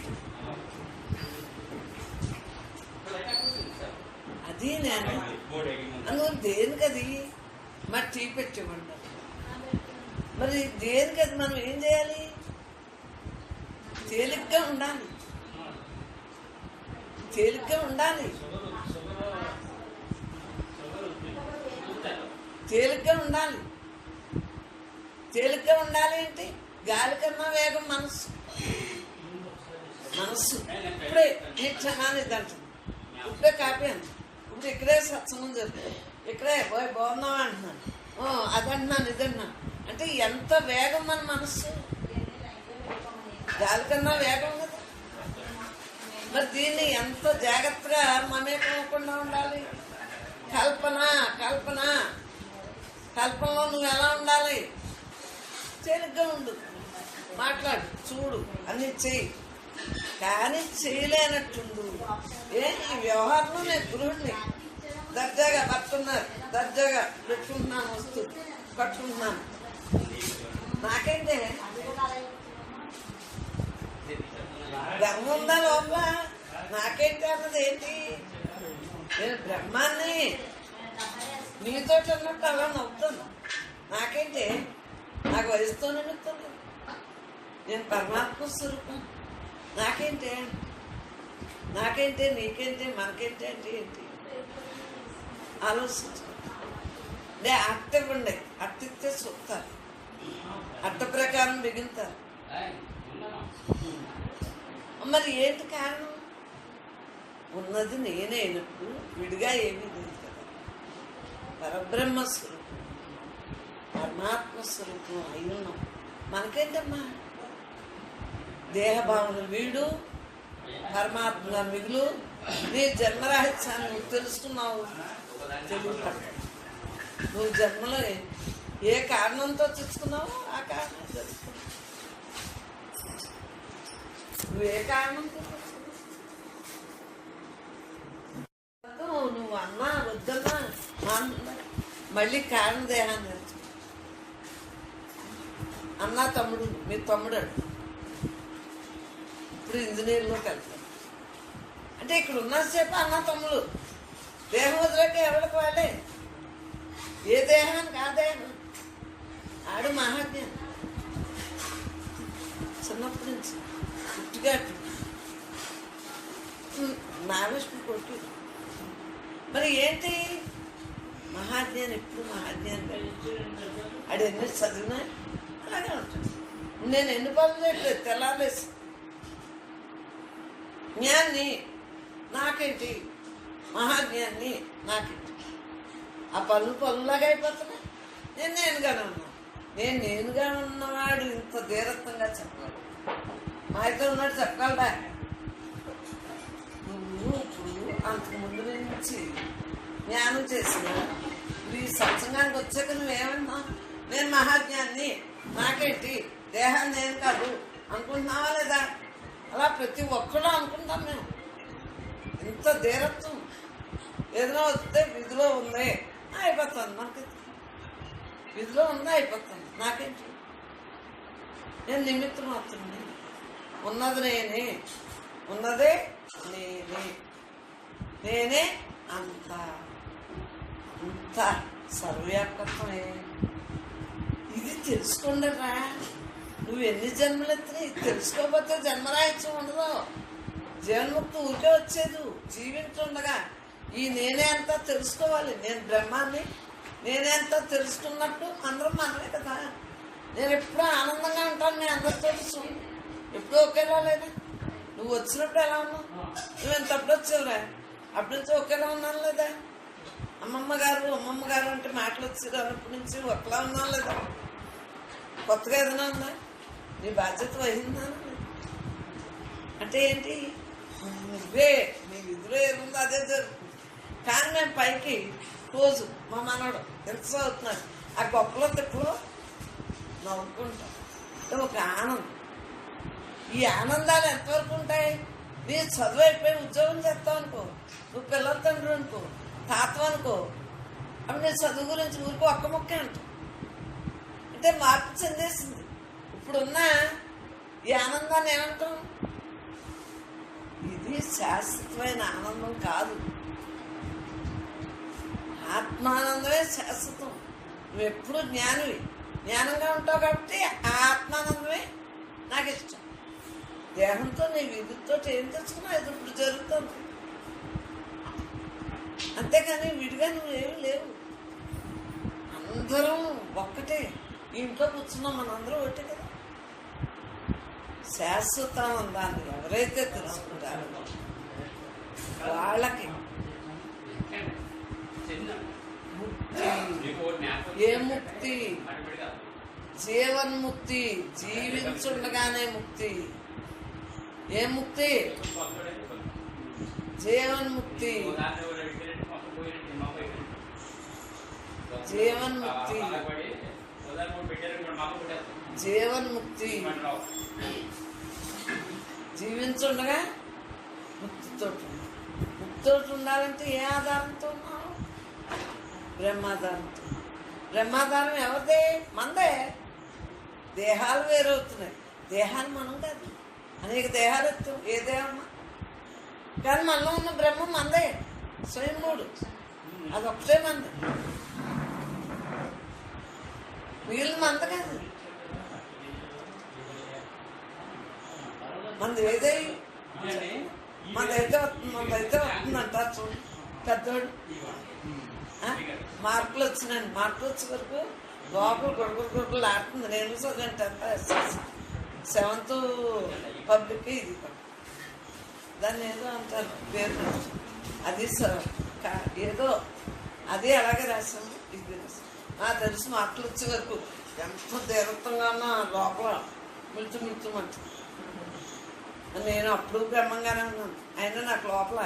అది నేను. నువ్వు దేనికది? మరి టీ పెట్టివ్వంటారు. మరి దేనికది మనం ఏం చేయాలి? తేలిగ్గా ఉండాలి, తేలిగ్గా ఉండాలి, తేలిగ్గా ఉండాలి. తేలిగ్గా ఉండాలి ఏంటి? గాలి కన్నా వేగం మనస్సు. మనస్సు ఇప్పుడే ఈ క్షణాన్ని ఇదంటుంది. ఇప్పుడే కాపీ అంది. ఇప్పుడు ఇక్కడే సత్సంగం జరుగుతుంది. ఇక్కడే పోయి బాగున్నావా అంటున్నాను, అదంటున్నాను ఇదంటున్నాను. అంటే ఎంత వేగం మన మనస్సు, గాలి కన్నా వేగం కదా. మరి దీన్ని ఎంత జాగ్రత్తగా మమేకం అవ్వకుండా ఉండాలి. కల్పన కల్పన కల్పనలో నువ్వు ఎలా ఉండాలి? తేలిగ్గా ఉండు, మాట్లాడు, చూడు, అన్ని చెయ్యి. కానీ చేయలేనట్టుండు. ఈ వ్యవహారంలో నేను గృహిణి, దర్జాగా పట్టుకున్నారు, దర్జాగా పెట్టుకుంటున్నాను, వస్తూ కట్టుకుంటున్నాను. నాకేంటే బ్రహ్మ ఉందా లోపల, నాకేంటి అన్నది ఏంటి? నేను బ్రహ్మాన్ని మీతో ఉన్నట్టు అలా నవ్వుతాను. నాకేంటి, నాకు వయసుతో నిమిత్తుంది. నేను పరమాత్మ స్వరూపం. నాకేంటి, నాకేంటి, నీకేంటి, మనకేంటి అంటే ఏంటి ఆలోచించు. అట్ట ఇవ్వండి, అట్టిస్తే చూస్తారు, అట్ట ప్రకారం బిగుతారు. మరి ఏంటి కారణం? ఉన్నది నేనే అయినప్పుడు విడిగా ఏమీ లేదు కదా. పరబ్రహ్మ స్వరూపం, పరమాత్మ స్వరూపం అయి ఉన్నాం. మనకేంటమ్మా దేహభావన వీడు, పరమాత్మ మిగులు. నీ జన్మరాహిత్యాన్ని నువ్వు తెలుసుకున్నావు, తెలియపడ. నువ్వు జన్మలో ఏ కారణంతో తెచ్చుకున్నావో ఆ కారణం తెలుసుకున్నావు. నువ్వు ఏ కారణంతో నువ్వు అన్నా వద్దన్నా మళ్ళీ కారణ దేహాన్ని తెలుసు. అన్నా తమ్ముడు, మీ తమ్ముడు ఇప్పుడు ఇంజనీర్లోకి వెళ్తాడు అంటే ఇక్కడ ఉన్నసేపు అన్నా తమ్ముడు. దేహం వదిలేక ఎవరికి వాళ్ళే, ఏ దేహానికి ఆ దేహం. ఆడు మహాజ్ఞానం చిన్నప్పటి నుంచి పుట్టిగా నావిష్ణు కొట్టు. మరి ఏంటి మహాజ్ఞానం? ఎప్పుడు మహాజ్ఞానం ఆడు ఎన్ని చదివినా అలాగే ఉంటాడు. నేను ఎన్ని పనులు చేయట్లేదు, తెల్లాలేసి జ్ఞాన్ని నాకేంటి, మహాజ్ఞాన్ని నాకేంటి. ఆ పనులు పనులాగా అయిపోతున్నాయి. నేను నేనుగానే ఉన్నాను. నేనుగా ఉన్నవాడు ఇంత ధీరత్వంగా చెప్పగలడు. మా ఇద్దరు ఉన్నాడు చెప్పగలరా? నువ్వు ఇప్పుడు అంతకు ముందు నుంచి జ్ఞానం చేసిన ఈ సత్సంగానికి వచ్చాక నువ్వేమన్నా నేను మహాజ్ఞాన్ని, నాకేంటి, దేహాన్ని నేను కాదు అనుకుంటున్నావా లేదా? అలా ప్రతి ఒక్కరూ అనుకుంటాం మేము. ఇంత ధీరత్వం. ఏదైనా వస్తే విధిలో ఉంది అయిపోతాను, మనకి విధిలో ఉందా అయిపోతాను, నాకేంటి, నేను నిమిత్తం అవుతుంది. ఉన్నది నేనే, ఉన్నదే నేనే, నేనే అంత అంత సర్వవ్యాపకత్వమే. ఇది తెలుసుకోండిరా. నువ్వు ఎన్ని జన్మలు ఎత్తినా ఇది తెలుసుకోకపోతే జన్మరాహిత్యం ఉండదు. జీవన్ముక్తి ఊరికే వచ్చేది. జీవించుండగా ఈ నేనే అంతా తెలుసుకోవాలి. నేను బ్రహ్మాన్ని, నేనే అంతా తెలుసుకున్నట్టు అందరం మనమే కదా. నేను ఎప్పుడూ ఆనందంగా ఉంటాను, నేను అందరితో ఎప్పుడూ ఒకేలా లేదా? నువ్వు వచ్చినప్పుడు ఎలా ఉన్నావు? నువ్వు ఎంతప్పుడు వచ్చావురా? అప్పటి నుంచి ఒకేలా ఉన్నాను లేదా? అమ్మమ్మ గారు అంటే మాటలు వచ్చారు అన్నప్పటి నుంచి ఒకలా ఉన్నాను లేదా? కొత్తగా ఏదైనా ఉందా? నీ బాధ్యత వహిందా? అంటే ఏంటి? నువ్వే నీ విధిలో ఏముందో అదే జరుగుతుంది. కానీ మేము పైకి రోజు మా మనవడు ఎంత చదువుతున్నాడు, ఆ గొప్పలో తిప్పలో నవ్వుకుంటాం. అంటే ఒక ఆనందం. ఈ ఆనందాలు ఎంతవరకు ఉంటాయి? నీ చదువు అయిపోయి ఉద్యోగం చేస్తావు అనుకో, నువ్వు పిల్లల తండ్రి అనుకో, తాతం అనుకో, అప్పుడు నీ చదువు గురించి ఊరికి ఒక్క మొక్కే అంటావు. అంటే మార్పు చెందేసింది. ఇప్పుడున్న ఈ ఆనందాన్ని ఏమంటాం? ఇది శాశ్వతమైన ఆనందం కాదు, ఆత్మానందమే శాశ్వతం. నువ్వు ఎప్పుడు జ్ఞానంగా ఉంటావు కాబట్టి ఆ ఆత్మానందమే నాకు ఇష్టం. దేహంతో నీ విధితో ఏం తెచ్చుకున్నా అది ఇప్పుడు జరుగుతుంది. అంతేకాని విడిగా నువ్వేమీ లేవు. అందరం ఒక్కటే. ఇంట్లో కూర్చున్నాం, మనందరం ఒకటే కదా. శాశ్వతానందాన్ని ఎవరైతే తెలుసుకుంటారో వాళ్ళకి ముక్తి. ఏ ముక్తి? జీవన్ముక్తి. జీవించుండగానే ముక్తి. ఏ ముక్తి? జీవన్ముక్తి. జీవన్ముక్తి. జీవన్ముక్తి. జీవించుండగా ముక్తితో ఉండాలంటే ఏ ఆధారంతో ఉన్నావు? బ్రహ్మాధారంతో. బ్రహ్మాధారం ఎవరిదే? మనదే. దేహాలు వేరవుతున్నాయి. దేహాలు మనం కాదు. అనేక దేహాలు ఎత్తాం. ఏ దేహమ్మా? కానీ మనలో ఉన్న బ్రహ్మం మనదే. స్వయంభూడు. అదొక్కటే మంది. మిగిలిన మంద కాదు. మనది ఏదై మనదైతే వస్తుందంటారు చూడు పెద్దోడు. మార్కులు వచ్చినాను. మార్కులు వచ్చే వరకు లోపల గొడవలు ఆడుతుంది. నేను చదివాను 7th పబ్లిక్. ఇది దాన్ని ఏదో అంటారు పేరు. అది ఏదో అది అలాగే రాసాము. ఇది రాసాము. నాకు తెలుసు మార్కులు వచ్చే వరకు ఎంత దీర్ఘంగా ఉన్నా లోపల మిల్చుమంటుంది. నేను అప్పుడు బ్రహ్మంగానే ఉన్నాను. అయినా నాకు లోపల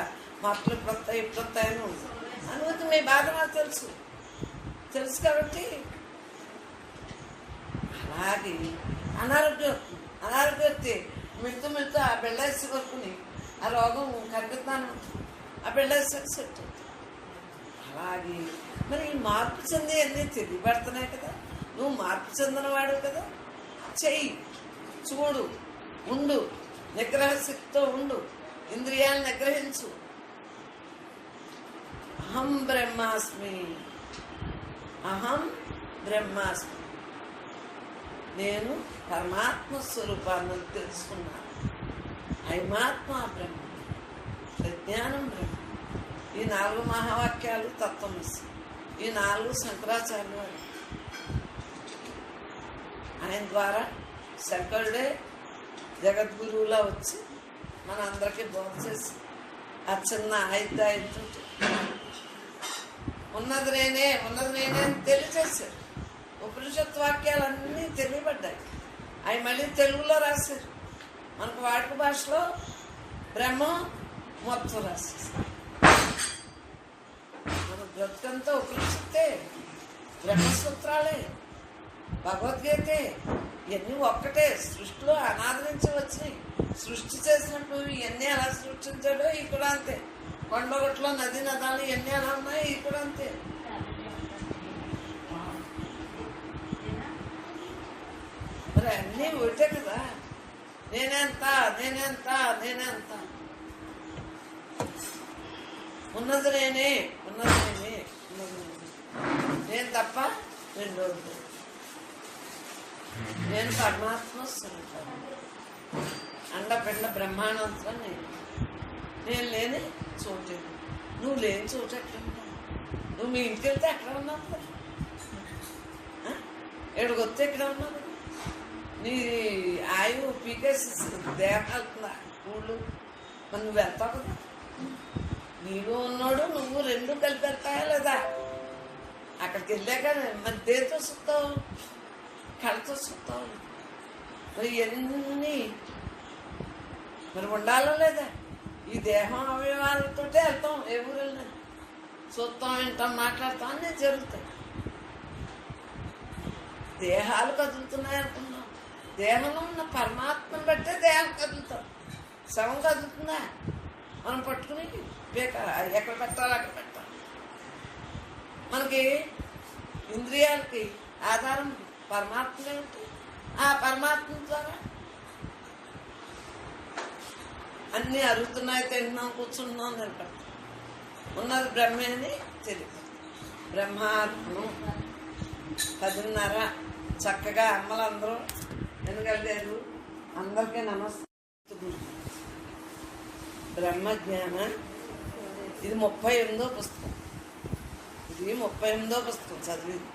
మార్కులు ఇప్పుడు వస్తాయని ఉంది. అనుమతి మీ బాధ నాకు తెలుసు కాబట్టి అలాగే అనారోగ్యం వస్తే మిల్తూ ఆ బిళ్ళ వేసి వరకుని ఆ రోగం కనిపిస్తాను. ఆ బిళ్ళ వేసి సెట్. అలాగే మరి ఈ మార్పు చెంది అన్నీ తెలియబడుతున్నాయి కదా. నువ్వు మార్పు చెందినవాడు కదా. చెయ్యి, చూడు, ఉండు, నిగ్రహ శక్తితో ఉండు, ఇంద్రియాలను నిగ్రహించు. అహం బ్రహ్మాస్మి. నేను పరమాత్మ స్వరూపాన్ని తెలుసుకున్నాను. అయమాత్మ బ్రహ్మ, ప్రజ్ఞానం బ్రహ్మ. ఈ 4 మహావాక్యాలు తత్వమసి. ఈ 4 శంకరాచార్యులు వారు. ఆయన ద్వారా శంకరుడే జగద్గురువులా వచ్చి మనందరికీ బోధ చేసి ఆ చిన్న ఆయుధాయుతో ఉన్నది నేనే అని తెలియజేశారు. ఉపనిషత్ వాక్యాలన్నీ తెలియబడ్డాయి. అవి మళ్ళీ తెలుగులో రాశారు. మనకు వాడుక భాషలో బ్రహ్మం మొత్తం రాసేస్తారు. మన బ్రతుకంతా ఉపనిషత్తే, బ్రహ్మసూత్రాలే, భగవద్గీతే. ఇవన్నీ ఒక్కటే. సృష్టిలో అనాది నుంచి వచ్చినాయి. సృష్టి చేసినప్పుడు ఇవన్నీ ఎలా సృష్టించాడో ఇవి కూడా అంతే. కొండగొట్లో నది నదాలు ఇవన్నీ ఎలా ఉన్నాయి, ఇవి కూడా అంతే. మరి అన్నీ ఒకటే కదా. నేనెంత ఉన్నది నేనే. నేను తప్ప రెండోది. నేను పరమాత్మ స్వరూపాన్ని. అండపిండ బ్రహ్మాండంతో నేను లేని చోటు. నువ్వు లేని చోటు ఎక్కడ ఉన్నావు? నువ్వు మీ ఇంటికి వెళ్తే ఎక్కడ ఉన్నావు కదా. ఎక్కడికొస్తే ఎక్కడ ఉన్నావు కదా. నీ ఆయువు పీకేసి దేహం వెళ్తుందా ఊళ్ళు? మరి నువ్వు వెళ్తావు కదా. నీలో ఉన్నాడు నువ్వు రెండు కలిపి వెళ్తాయా లేదా? అక్కడికి వెళ్ళాక మరి దేంతో చూస్తావు? కళ్ళతో చూస్తావు. మరి ఇవన్నీ మరి ఉండాలో లేదా? ఈ దేహం అవయవాలతో వెళ్తాం. ఏ ఊరు వెళ్ళినా చూస్తాం, వింటాం, మాట్లాడతాం అన్నీ జరుగుతాయి. దేహాలు కదులుతున్నాయి అనుకున్నాం. దేహంలో ఉన్న పరమాత్మను బట్టే దేహం కదులుతాం. శవం కదులుతుందా? మనం పట్టుకుని ఎక్కడ పెట్టాలి అక్కడ పెట్టాలి. మనకి ఇంద్రియాలకి ఆధారం పరమాత్మ ఏమిటి? ఆ పరమాత్మ ద్వారా అన్నీ అరుగుతున్నాయి, తింటున్నాం, కూర్చుంటున్నాం, నిలబడతాం. ఉన్నది బ్రహ్మే అని తెలియదు. బ్రహ్మాత్మను 10:30 చక్కగా అమ్మలందరూ వెనగలేరు. అందరికీ నమస్తే. బ్రహ్మజ్ఞాన ఇది 38వ పుస్తకం. ఇది 38వ పుస్తకం చదివింది.